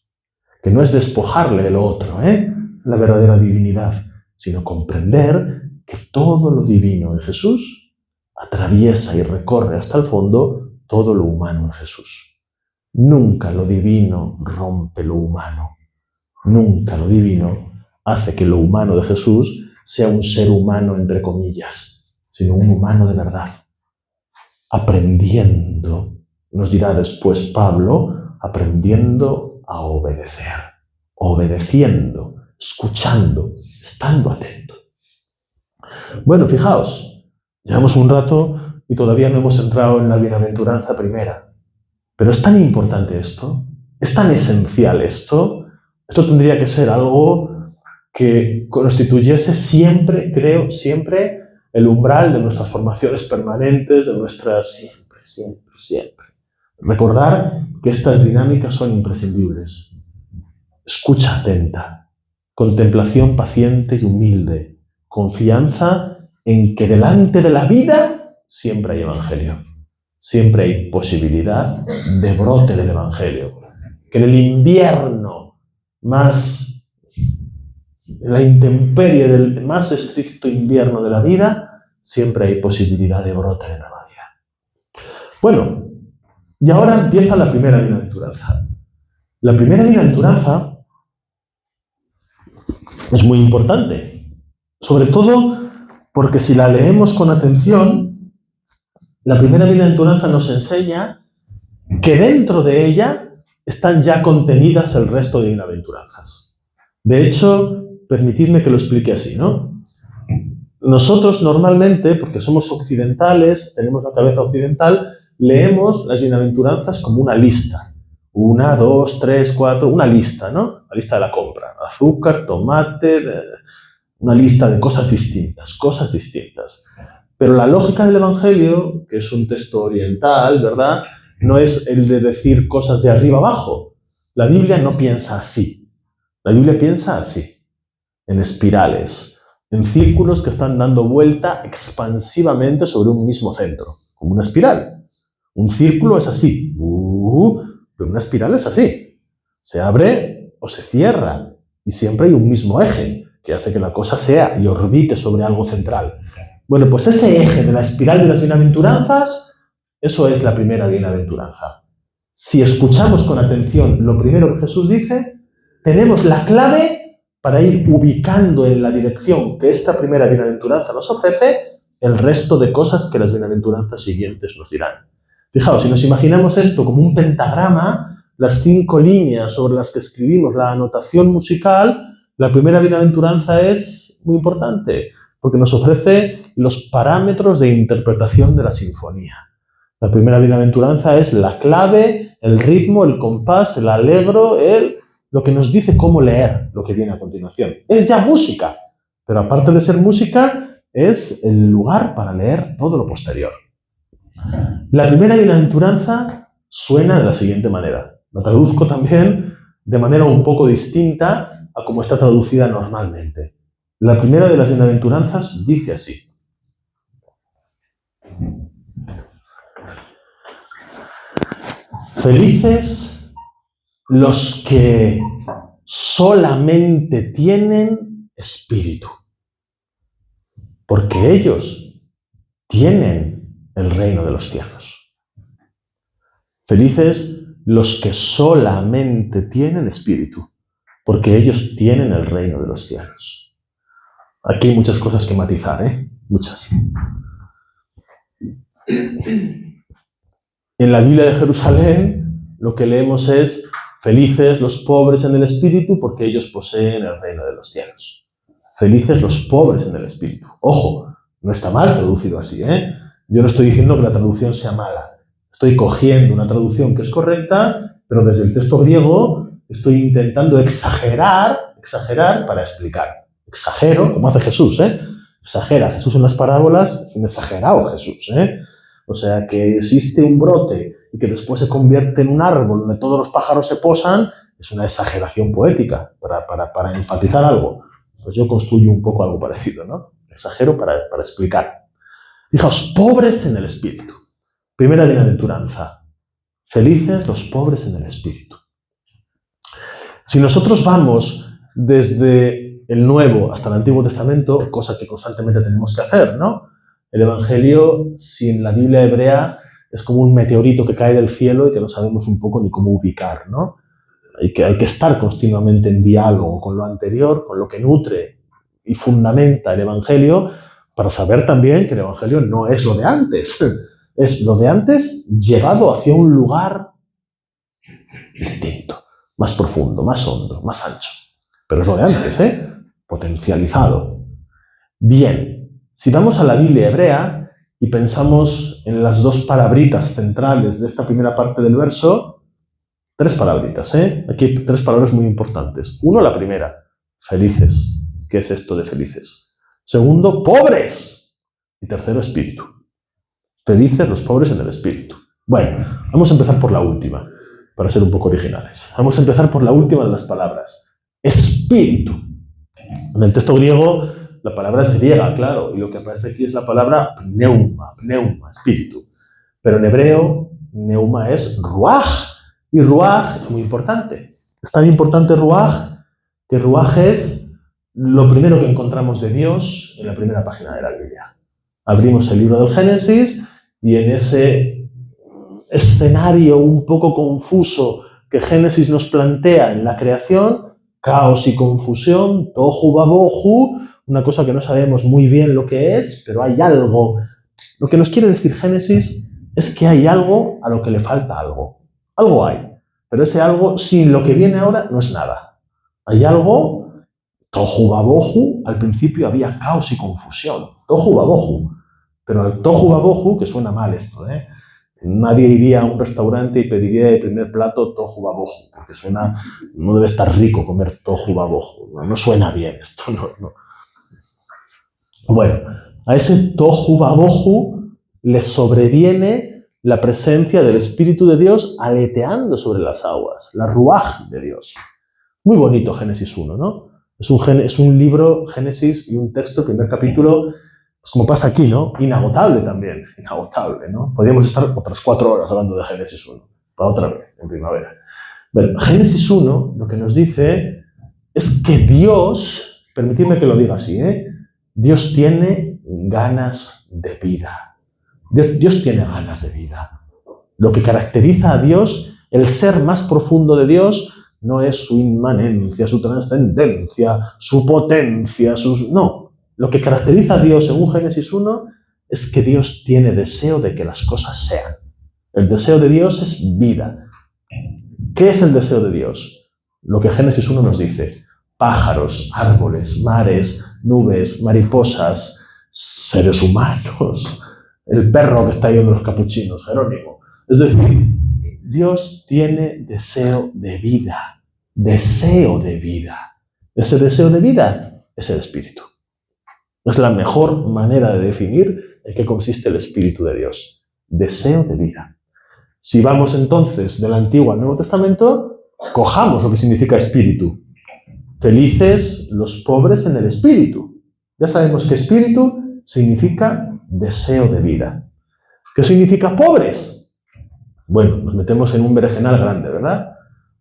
A: Que no es despojarle de lo otro, la verdadera divinidad, sino comprender que todo lo divino en Jesús atraviesa y recorre hasta el fondo todo lo humano en Jesús. Nunca lo divino rompe lo humano. Nunca lo divino hace que lo humano de Jesús sea un ser humano entre comillas, sino un humano de verdad. Aprendiendo, nos dirá después Pablo, aprendiendo a obedecer, obedeciendo, escuchando, estando atento. Bueno, fijaos, llevamos un rato y todavía no hemos entrado en la bienaventuranza primera. Pero es tan importante esto, es tan esencial esto tendría que ser algo que constituyese siempre, creo, siempre el umbral de nuestras formaciones permanentes, de nuestras siempre. Recordar que estas dinámicas son imprescindibles. Escucha atenta, contemplación paciente y humilde, confianza en que delante de la vida siempre hay evangelio, siempre hay posibilidad de brote del evangelio. Que en el invierno más, en la intemperie del más estricto invierno de la vida, siempre hay posibilidad de brote de nueva vida. Bueno, y ahora empieza la primera bienaventuranza. La primera bienaventuranza es muy importante, sobre todo porque si la leemos con atención, la primera bienaventuranza nos enseña que dentro de ella están ya contenidas el resto de bienaventuranzas. De hecho, permitidme que lo explique así, ¿no? Nosotros normalmente, porque somos occidentales, tenemos la cabeza occidental, leemos las bienaventuranzas como una lista. 1, 2, 3, 4, una lista, ¿no? La lista de la compra. Azúcar, tomate, una lista de cosas distintas. Pero la lógica del Evangelio, que es un texto oriental, ¿verdad?, no es el de decir cosas de arriba abajo. La Biblia no piensa así. La Biblia piensa así, en espirales, en círculos que están dando vuelta expansivamente sobre un mismo centro, como una espiral. Un círculo es así, pero una espiral es así. Se abre o se cierra y siempre hay un mismo eje que hace que la cosa sea y orbite sobre algo central. Bueno, pues ese eje de la espiral de las bienaventuranzas, eso es la primera bienaventuranza. Si escuchamos con atención lo primero que Jesús dice, tenemos la clave para ir ubicando en la dirección que esta primera bienaventuranza nos ofrece el resto de cosas que las bienaventuranzas siguientes nos dirán. Fijaos, si nos imaginamos esto como un pentagrama, las 5 líneas sobre las que escribimos la anotación musical, la primera bienaventuranza es muy importante. porque nos ofrece los parámetros de interpretación de la sinfonía. La primera bienaventuranza es la clave, el ritmo, el compás, el allegro, lo que nos dice cómo leer lo que viene a continuación. Es ya música, pero aparte de ser música, es el lugar para leer todo lo posterior. La primera bienaventuranza suena de la siguiente manera. La traduzco también de manera un poco distinta a como está traducida normalmente. La primera de las bienaventuranzas dice así. Felices los que solamente tienen espíritu, porque ellos tienen el reino de los cielos. Felices los que solamente tienen espíritu, porque ellos tienen el reino de los cielos. Aquí hay muchas cosas que matizar, ¿eh? Muchas. En la Biblia de Jerusalén lo que leemos es felices los pobres en el espíritu porque ellos poseen el reino de los cielos. Felices los pobres en el espíritu. Ojo, no está mal traducido así, ¿eh? Yo no estoy diciendo que la traducción sea mala. Estoy cogiendo una traducción que es correcta, pero desde el texto griego estoy intentando exagerar para explicar. Exagero, como hace Jesús, ¿eh? Exagera. Jesús en las parábolas es un exagerado Jesús, ¿eh? O sea, que existe un brote y que después se convierte en un árbol donde todos los pájaros se posan, es una exageración poética para enfatizar algo. Pues yo construyo un poco algo parecido, ¿no? Exagero para explicar. Fijaos, pobres en el espíritu. Primera bienaventuranza. Felices los pobres en el espíritu. Si nosotros vamos desde el Nuevo hasta el Antiguo Testamento, cosa que constantemente tenemos que hacer, ¿no? El Evangelio, sin la Biblia hebrea, es como un meteorito que cae del cielo y que no sabemos un poco ni cómo ubicar, ¿no? Hay que estar continuamente en diálogo con lo anterior, con lo que nutre y fundamenta el Evangelio, para saber también que el Evangelio no es lo de antes. Es lo de antes llevado hacia un lugar distinto, más profundo, más hondo, más ancho. Pero es lo de antes, ¿eh? Potencializado. Bien. Si vamos a la Biblia hebrea y pensamos en las dos palabritas centrales de esta primera parte del verso, tres palabritas, ¿eh? Aquí hay tres palabras muy importantes. Uno, la primera, felices. ¿Qué es esto de felices? Segundo, pobres. Y tercero, espíritu. Felices los pobres en el espíritu. Bueno, vamos a empezar por la última, para ser un poco originales. Vamos a empezar por la última de las palabras. Espíritu. En el texto griego, la palabra es griega, claro, y lo que aparece aquí es la palabra pneuma, espíritu. Pero en hebreo, pneuma es ruaj, y ruaj es muy importante. Es tan importante ruaj, que ruaj es lo primero que encontramos de Dios en la primera página de la Biblia. Abrimos el libro del Génesis y en ese escenario un poco confuso que Génesis nos plantea en la creación, caos y confusión, tohu babohu, una cosa que no sabemos muy bien lo que es, pero hay algo. Lo que nos quiere decir Génesis es que hay algo a lo que le falta algo. Algo hay, pero ese algo, sin lo que viene ahora, no es nada. Hay algo, tohu babohu, al principio había caos y confusión, tohu babohu. Pero el tohu babohu, que suena mal esto, ¿eh? Nadie iría a un restaurante y pediría de primer plato tohu babohu, porque suena, no debe estar rico comer tohu babohu, no suena bien esto, no. Bueno, a ese tohu babohu le sobreviene la presencia del Espíritu de Dios aleteando sobre las aguas, la ruaj de Dios. Muy bonito Génesis 1, ¿no? Es un libro, Génesis, y un texto, primer capítulo, pues como pasa aquí, ¿no? Inagotable también, inagotable, ¿no? Podríamos estar otras 4 horas hablando de Génesis 1, para otra vez, en primavera. Bueno, Génesis 1 lo que nos dice es que Dios, permitidme que lo diga así, Dios tiene ganas de vida. Dios tiene ganas de vida. Lo que caracteriza a Dios, el ser más profundo de Dios, no es su inmanencia, su trascendencia, su potencia, no. Lo que caracteriza a Dios, según Génesis 1, es que Dios tiene deseo de que las cosas sean. El deseo de Dios es vida. ¿Qué es el deseo de Dios? Lo que Génesis 1 nos dice. pájaros, árboles, mares, nubes, mariposas, seres humanos, el perro que está ahí en los capuchinos, Jerónimo. Es decir, Dios tiene deseo de vida, deseo de vida. Ese deseo de vida es el Espíritu. Es la mejor manera de definir en qué consiste el Espíritu de Dios. Deseo de vida. Si vamos entonces del Antiguo al Nuevo Testamento, cojamos lo que significa espíritu. Felices los pobres en el espíritu. Ya sabemos que espíritu significa deseo de vida. ¿Qué significa pobres? Bueno, nos metemos en un berenjenal grande, ¿verdad?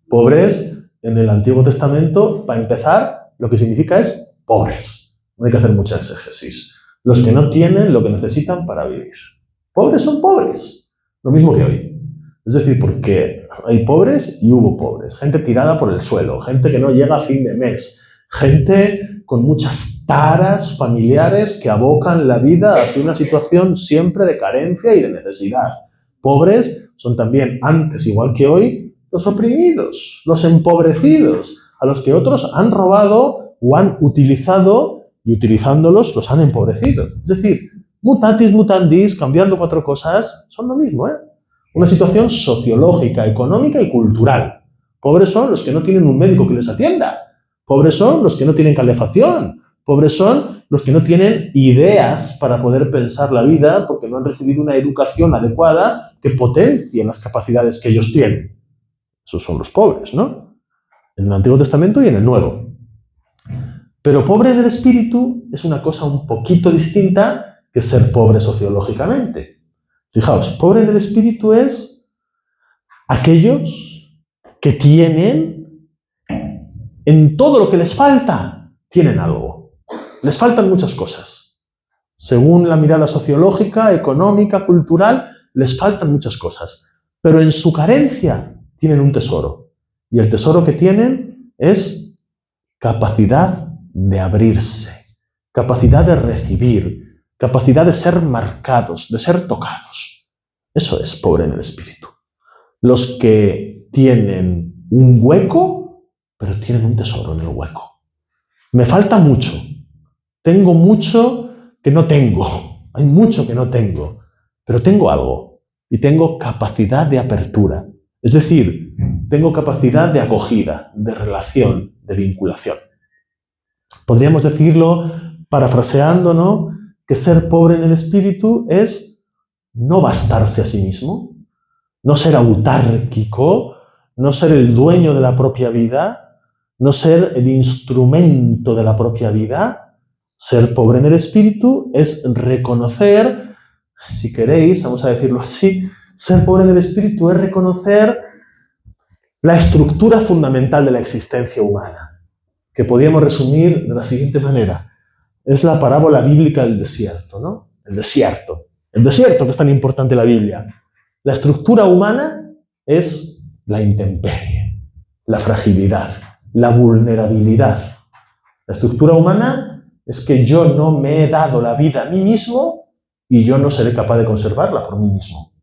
A: Pobres en el Antiguo Testamento, para empezar, lo que significa es pobres. No hay que hacer mucha exégesis. Los que no tienen lo que necesitan para vivir. Pobres son pobres. Lo mismo que hoy. Es decir, porque hay pobres y hubo pobres. Gente tirada por el suelo, gente que no llega a fin de mes, gente con muchas taras familiares que abocan la vida hacia una situación siempre de carencia y de necesidad. Pobres son también, antes igual que hoy, los oprimidos, los empobrecidos, a los que otros han robado o han utilizado y utilizándolos los han empobrecido. Es decir, mutatis mutandis, cambiando 4 cosas, son lo mismo, ¿eh? Una situación sociológica, económica y cultural. Pobres son los que no tienen un médico que les atienda. Pobres son los que no tienen calefacción. Pobres son los que no tienen ideas para poder pensar la vida porque no han recibido una educación adecuada que potencie las capacidades que ellos tienen. Esos son los pobres, ¿no? En el Antiguo Testamento y en el Nuevo. Pero pobre en el espíritu es una cosa un poquito distinta que ser pobre sociológicamente. Fijaos, pobre en el espíritu es aquellos que tienen, en todo lo que les falta, tienen algo. Les faltan muchas cosas. Según la mirada sociológica, económica, cultural, les faltan muchas cosas. Pero en su carencia tienen un tesoro. Y el tesoro que tienen es capacidad de abrirse, capacidad de recibir, capacidad de ser marcados, de ser tocados. Eso es pobre en el espíritu. Los que tienen un hueco, pero tienen un tesoro en el hueco. Me falta mucho. Tengo mucho que no tengo. Hay mucho que no tengo. Pero tengo algo. Y tengo capacidad de apertura. Es decir, tengo capacidad de acogida, de relación, de vinculación. Podríamos decirlo, parafraseando, ¿no?, que ser pobre en el espíritu es no bastarse a sí mismo, no ser autárquico, no ser el dueño de la propia vida, no ser el instrumento de la propia vida. Ser pobre en el espíritu es reconocer, si queréis, vamos a decirlo así, ser pobre en el espíritu es reconocer la estructura fundamental de la existencia humana, que podríamos resumir de la siguiente manera. Es la parábola bíblica del desierto, ¿no? El desierto que es tan importante en la Biblia. La estructura humana es la intemperie, la fragilidad, la vulnerabilidad. La estructura humana es que yo no me he dado la vida a mí mismo y yo no seré capaz de conservarla por mí mismo.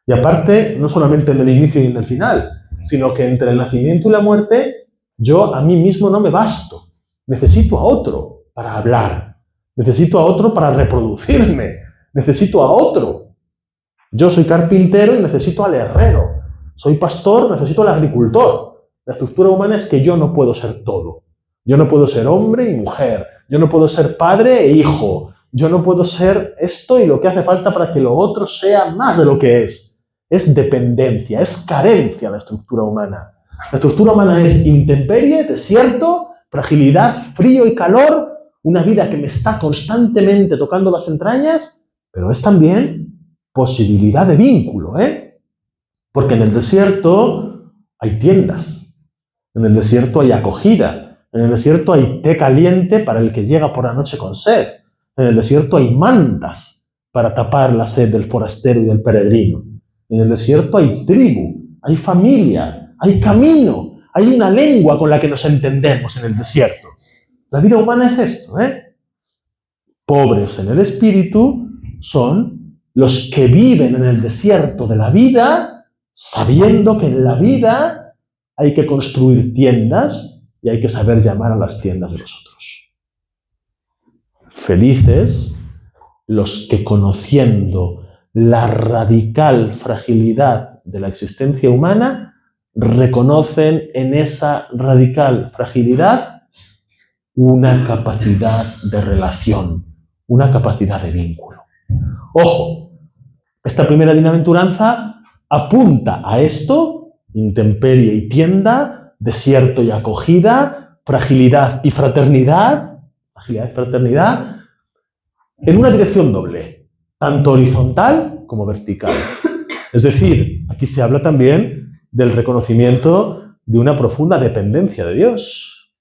A: Y aparte, no solamente en el inicio y en el final, sino que entre el nacimiento y la muerte, yo a mí mismo no me basto. Necesito a otro para hablar. Necesito a otro para reproducirme. Necesito a otro. Yo soy carpintero y necesito al herrero. Soy pastor, necesito al agricultor. La estructura humana es que yo no puedo ser todo. Yo no puedo ser hombre y mujer. Yo no puedo ser padre e hijo. Yo no puedo ser esto y lo que hace falta para que lo otro sea más de lo que es. Es dependencia, es carencia la estructura humana. La estructura humana es intemperie, desierto, fragilidad, frío y calor, una vida que me está constantemente tocando las entrañas, pero es también posibilidad de vínculo, ¿eh? Porque en el desierto hay tiendas, en el desierto hay acogida, en el desierto hay té caliente para el que llega por la noche con sed, en el desierto hay mantas para tapar la sed del forastero y del peregrino, en el desierto hay tribu, hay familia, hay camino, hay una lengua con la que nos entendemos en el desierto. La vida humana es esto, ¿eh? Pobres en el espíritu son los que viven en el desierto de la vida, sabiendo que en la vida hay que construir tiendas y hay que saber llamar a las tiendas de los otros. Felices los que, conociendo la radical fragilidad de la existencia humana, reconocen en esa radical fragilidad una capacidad de relación, una capacidad de vínculo. Ojo, esta primera bienaventuranza apunta a esto: intemperie y tienda, desierto y acogida, fragilidad y fraternidad, en una dirección doble, tanto horizontal como vertical. Es decir, aquí se habla también del reconocimiento de una profunda dependencia de Dios.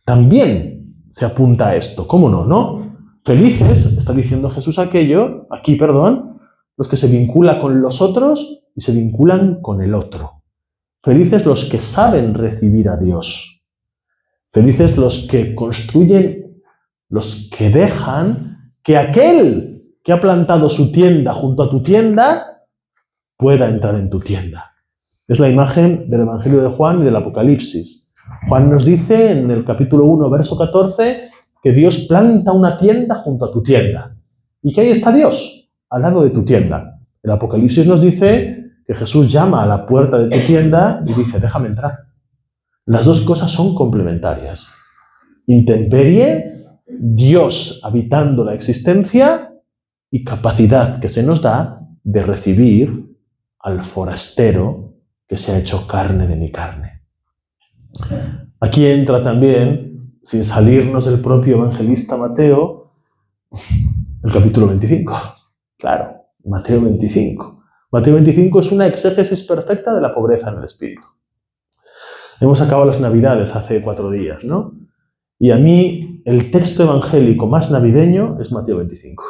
A: También se apunta a esto, ¿cómo no? ¿No? Felices, está diciendo Jesús aquí, los que se vinculan con los otros y se vinculan con el otro. Felices los que saben recibir a Dios. Felices los que construyen, los que dejan que aquel que ha plantado su tienda junto a tu tienda pueda entrar en tu tienda. Es la imagen del Evangelio de Juan y del Apocalipsis. Juan nos dice en el capítulo 1, verso 14, que Dios planta una tienda junto a tu tienda. ¿Y que ahí está Dios? Al lado de tu tienda. El Apocalipsis nos dice que Jesús llama a la puerta de tu tienda y dice, déjame entrar. Las dos cosas son complementarias. Intemperie, Dios habitando la existencia, y capacidad que se nos da de recibir al forastero que se ha hecho carne de mi carne. Aquí entra también, sin salirnos del propio evangelista Mateo, el capítulo 25. Claro, Mateo 25. Mateo 25 es una exégesis perfecta de la pobreza en el espíritu. Hemos acabado las Navidades hace 4 días, ¿no? Y a mí el texto evangélico más navideño es Mateo 25.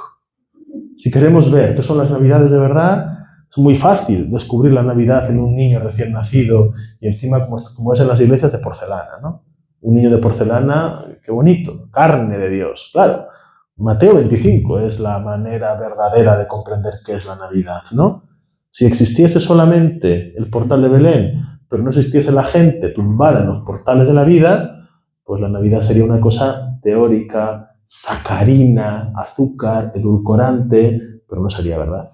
A: Si queremos ver qué son las Navidades de verdad, es muy fácil descubrir la Navidad en un niño recién nacido y encima como es en las iglesias de porcelana, ¿no? Un niño de porcelana, qué bonito, carne de Dios, claro. Mateo 25 es la manera verdadera de comprender qué es la Navidad, ¿no? Si existiese solamente el portal de Belén, pero no existiese la gente tumbada en los portales de la vida, pues la Navidad sería una cosa teórica, sacarina, azúcar, edulcorante, pero no sería verdad.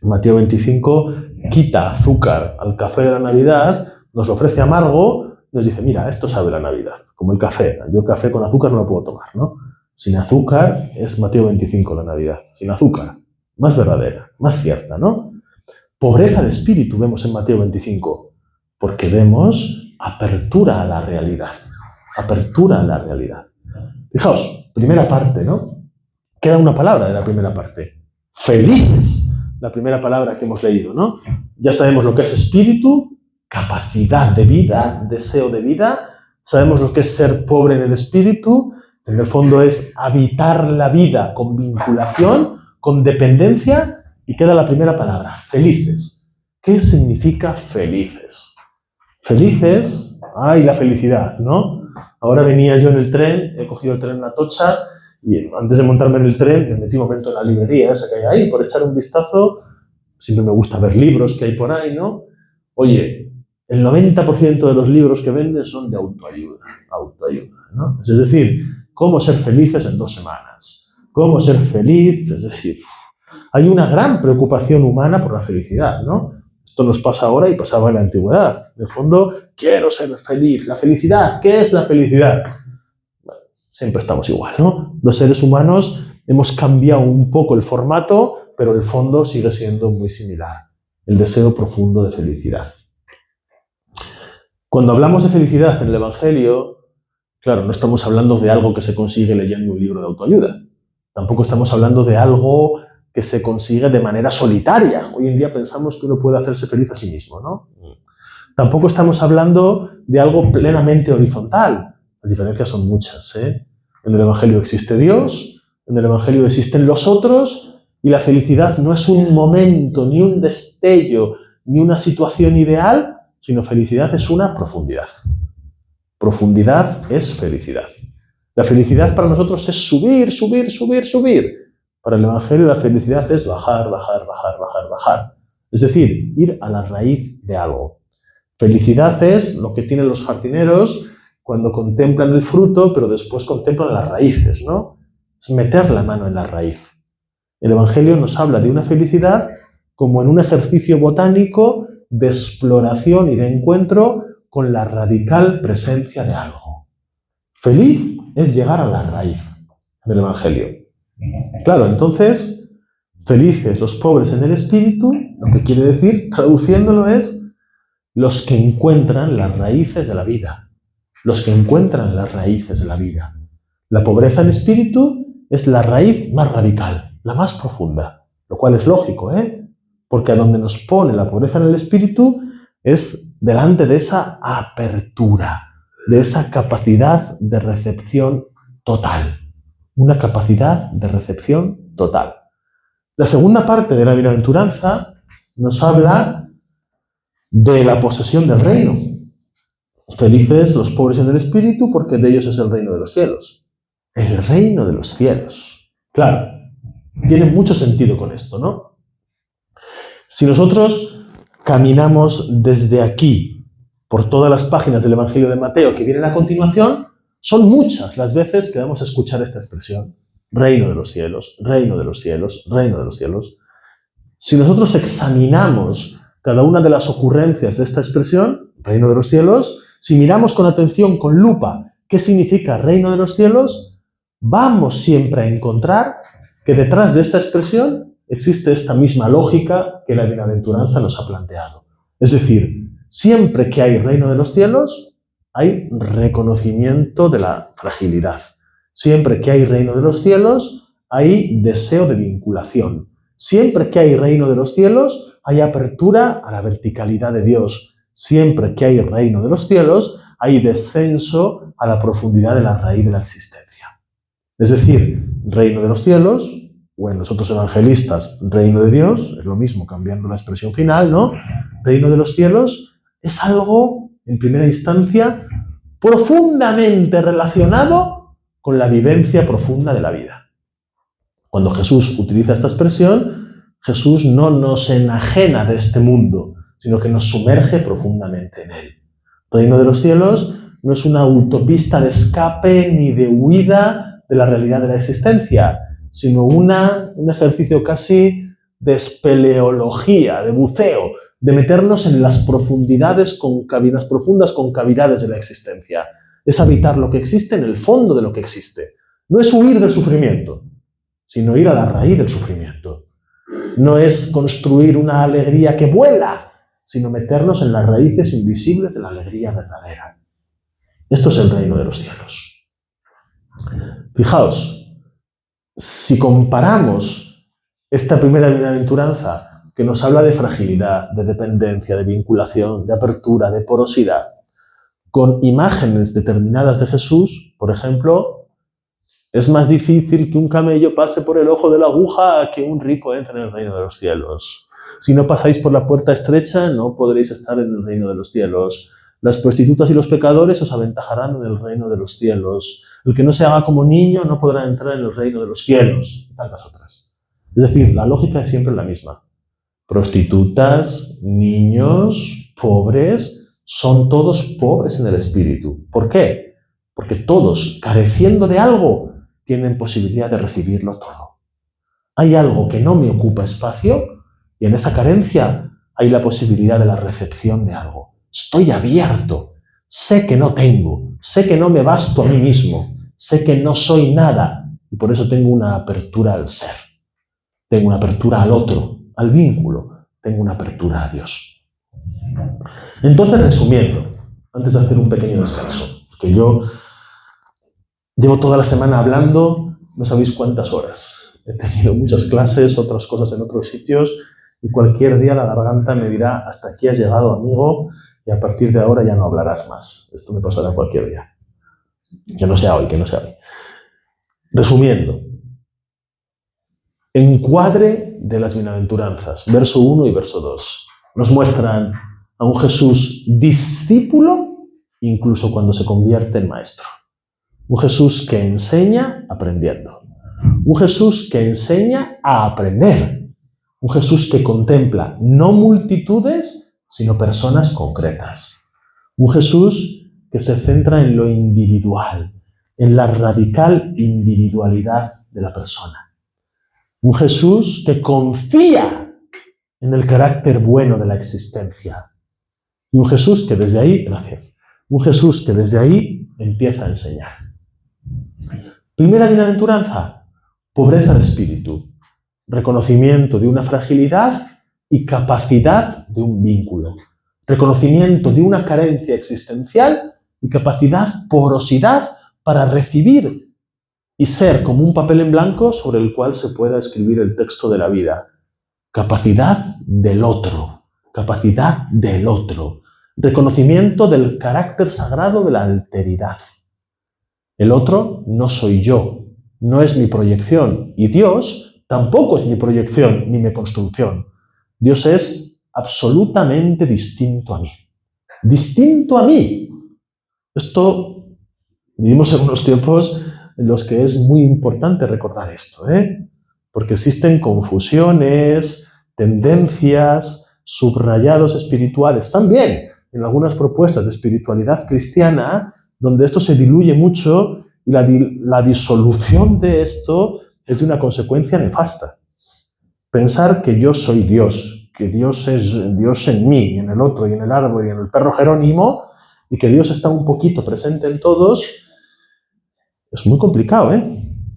A: Mateo 25 quita azúcar al café de la Navidad, nos lo ofrece amargo, nos dice, mira, esto sabe la Navidad, como el café. Yo el café con azúcar no lo puedo tomar, ¿no? Sin azúcar es Mateo 25 la Navidad, sin azúcar, más verdadera, más cierta, ¿no? Pobreza de espíritu vemos en Mateo 25, porque vemos apertura a la realidad, apertura a la realidad. Fijaos, primera parte, ¿no? Queda una palabra de la primera parte. Felices, la primera palabra que hemos leído, ¿no? Ya sabemos lo que es espíritu, capacidad de vida, deseo de vida. Sabemos lo que es ser pobre en el espíritu. En el fondo es habitar la vida con vinculación, con dependencia. Y queda la primera palabra, felices. ¿Qué significa felices? Felices, ¡ay, la felicidad!, ¿no? Ahora venía yo en el tren, he cogido el tren en Atocha y antes de montarme en el tren me metí un momento en la librería esa que hay ahí por echar un vistazo. Siempre me gusta ver libros que hay por ahí, ¿no? Oye, el 90% de los libros que venden son de autoayuda, ¿no? Es decir, cómo ser felices en 2 semanas, cómo ser feliz, es decir, hay una gran preocupación humana por la felicidad, ¿no? Esto nos pasa ahora y pasaba en la antigüedad. En el fondo, quiero ser feliz. La felicidad, ¿qué es la felicidad? Bueno, siempre estamos igual, ¿no? Los seres humanos hemos cambiado un poco el formato, pero el fondo sigue siendo muy similar. El deseo profundo de felicidad. Cuando hablamos de felicidad en el Evangelio, claro, no estamos hablando de algo que se consigue leyendo un libro de autoayuda. Tampoco estamos hablando de algo que se consigue de manera solitaria. Hoy en día pensamos que uno puede hacerse feliz a sí mismo, ¿no? Tampoco estamos hablando de algo plenamente horizontal. Las diferencias son muchas, ¿eh? En el Evangelio existe Dios, en el Evangelio existen los otros, y la felicidad no es un momento, ni un destello, ni una situación ideal, sino felicidad es una profundidad. Profundidad es felicidad. La felicidad para nosotros es subir, subir, subir, subir. Para el Evangelio la felicidad es bajar, bajar, bajar, bajar, bajar. Es decir, ir a la raíz de algo. Felicidad es lo que tienen los jardineros cuando contemplan el fruto, pero después contemplan las raíces, ¿no? Es meter la mano en la raíz. El Evangelio nos habla de una felicidad como en un ejercicio botánico de exploración y de encuentro con la radical presencia de algo. Feliz es llegar a la raíz del Evangelio. Claro, entonces, felices los pobres en el espíritu, lo que quiere decir, traduciéndolo, es los que encuentran las raíces de la vida. Los que encuentran las raíces de la vida. La pobreza en espíritu es la raíz más radical, la más profunda, lo cual es lógico, porque a donde nos pone la pobreza en el espíritu es delante de esa apertura, de esa capacidad de recepción total. Una capacidad de recepción total. La segunda parte de la bienaventuranza nos habla de la posesión del reino. Felices los pobres en el espíritu, porque de ellos es el reino de los cielos. El reino de los cielos. Claro, tiene mucho sentido con esto, ¿no? Si nosotros caminamos desde aquí, por todas las páginas del Evangelio de Mateo que vienen a continuación, son muchas las veces que vamos a escuchar esta expresión. Reino de los cielos, reino de los cielos, reino de los cielos. Si nosotros examinamos cada una de las ocurrencias de esta expresión, reino de los cielos, si miramos con atención, con lupa, qué significa reino de los cielos, vamos siempre a encontrar que detrás de esta expresión existe esta misma lógica que la bienaventuranza nos ha planteado. Es decir, siempre que hay reino de los cielos, hay reconocimiento de la fragilidad. Siempre que hay reino de los cielos, hay deseo de vinculación. Siempre que hay reino de los cielos, hay apertura a la verticalidad de Dios. Siempre que hay reino de los cielos, hay descenso a la profundidad de la raíz de la existencia. Es decir, reino de los cielos, o en los otros evangelistas, reino de Dios, es lo mismo, cambiando la expresión final, ¿no? Reino de los cielos es algo, en primera instancia, profundamente relacionado con la vivencia profunda de la vida. Cuando Jesús utiliza esta expresión, Jesús no nos enajena de este mundo, sino que nos sumerge profundamente en él. Reino de los cielos no es una autopista de escape ni de huida de la realidad de la existencia, sino un ejercicio casi de espeleología, de buceo, de meternos en las profundidades, las profundas concavidades de la existencia. Es habitar lo que existe en el fondo de lo que existe. No es huir del sufrimiento, sino ir a la raíz del sufrimiento. No es construir una alegría que vuela, sino meternos en las raíces invisibles de la alegría verdadera. Esto es el reino de los cielos. Fijaos, si comparamos esta primera bienaventuranza, que nos habla de fragilidad, de dependencia, de vinculación, de apertura, de porosidad, con imágenes determinadas de Jesús, por ejemplo, es más difícil que un camello pase por el ojo de la aguja que un rico entre en el reino de los cielos. Si no pasáis por la puerta estrecha, no podréis estar en el reino de los cielos. Las prostitutas y los pecadores os aventajarán en el reino de los cielos. El que no se haga como niño no podrá entrar en el reino de los cielos. Y tantas otras. Es decir, la lógica es siempre la misma. Prostitutas, niños, pobres, son todos pobres en el espíritu. ¿Por qué? Porque todos, careciendo de algo, tienen posibilidad de recibirlo todo. Hay algo que no me ocupa espacio y en esa carencia hay la posibilidad de la recepción de algo. Estoy abierto. Sé que no tengo. Sé que no me basto a mí mismo. Sé que no soy nada y por eso tengo una apertura al ser. Tengo una apertura al otro, al vínculo. Tengo una apertura a Dios. Entonces, resumiendo, antes de hacer un pequeño descanso, porque yo llevo toda la semana hablando, no sabéis cuántas horas. He tenido muchas clases, otras cosas en otros sitios, y cualquier día la garganta me dirá, hasta aquí has llegado, amigo, y a partir de ahora ya no hablarás más. Esto me pasará cualquier día. Que no sea hoy, que no sea hoy. Resumiendo, encuadre de las bienaventuranzas, verso 1 y verso 2, nos muestran a un Jesús discípulo, incluso cuando se convierte en maestro. Un Jesús que enseña aprendiendo. Un Jesús que enseña a aprender. Un Jesús que contempla no multitudes, sino personas concretas. Un Jesús que se centra en lo individual, en la radical individualidad de la persona. Un Jesús que confía en el carácter bueno de la existencia. Y un Jesús que desde ahí, gracias, un Jesús que desde ahí empieza a enseñar. Primera bienaventuranza, pobreza de espíritu, reconocimiento de una fragilidad y capacidad de un vínculo, reconocimiento de una carencia existencial y capacidad, porosidad para recibir y ser como un papel en blanco sobre el cual se pueda escribir el texto de la vida. Capacidad del otro, reconocimiento del carácter sagrado de la alteridad. El otro no soy yo, no es mi proyección, y Dios tampoco es mi proyección ni mi construcción. Dios es absolutamente distinto a mí. Distinto a mí. Esto, vivimos en unos tiempos en los que es muy importante recordar esto, porque existen confusiones, tendencias, subrayados espirituales también en algunas propuestas de espiritualidad cristiana, donde esto se diluye mucho y la disolución de esto es de una consecuencia nefasta. Pensar que yo soy Dios, que Dios es Dios en mí, y en el otro, y en el árbol, y en el perro Jerónimo, y que Dios está un poquito presente en todos, es muy complicado,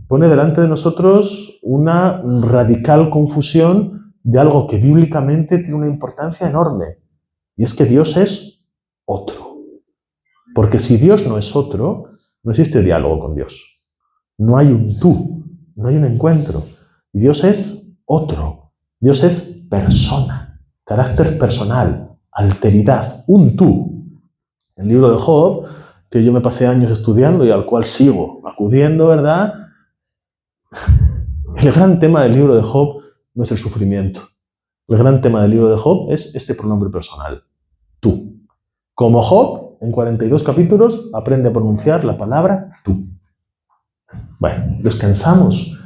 A: Pone delante de nosotros una radical confusión de algo que bíblicamente tiene una importancia enorme, y es que Dios es otro. Porque si Dios no es otro, no existe diálogo con Dios. No hay un tú, no hay un encuentro. Y Dios es otro. Dios es persona, carácter personal, alteridad, un tú. El libro de Job, que yo me pasé años estudiando y al cual sigo acudiendo, ¿verdad? El gran tema del libro de Job no es el sufrimiento. El gran tema del libro de Job es este pronombre personal, tú. Como Job, en 42 capítulos, aprende a pronunciar la palabra tú. Bueno, descansamos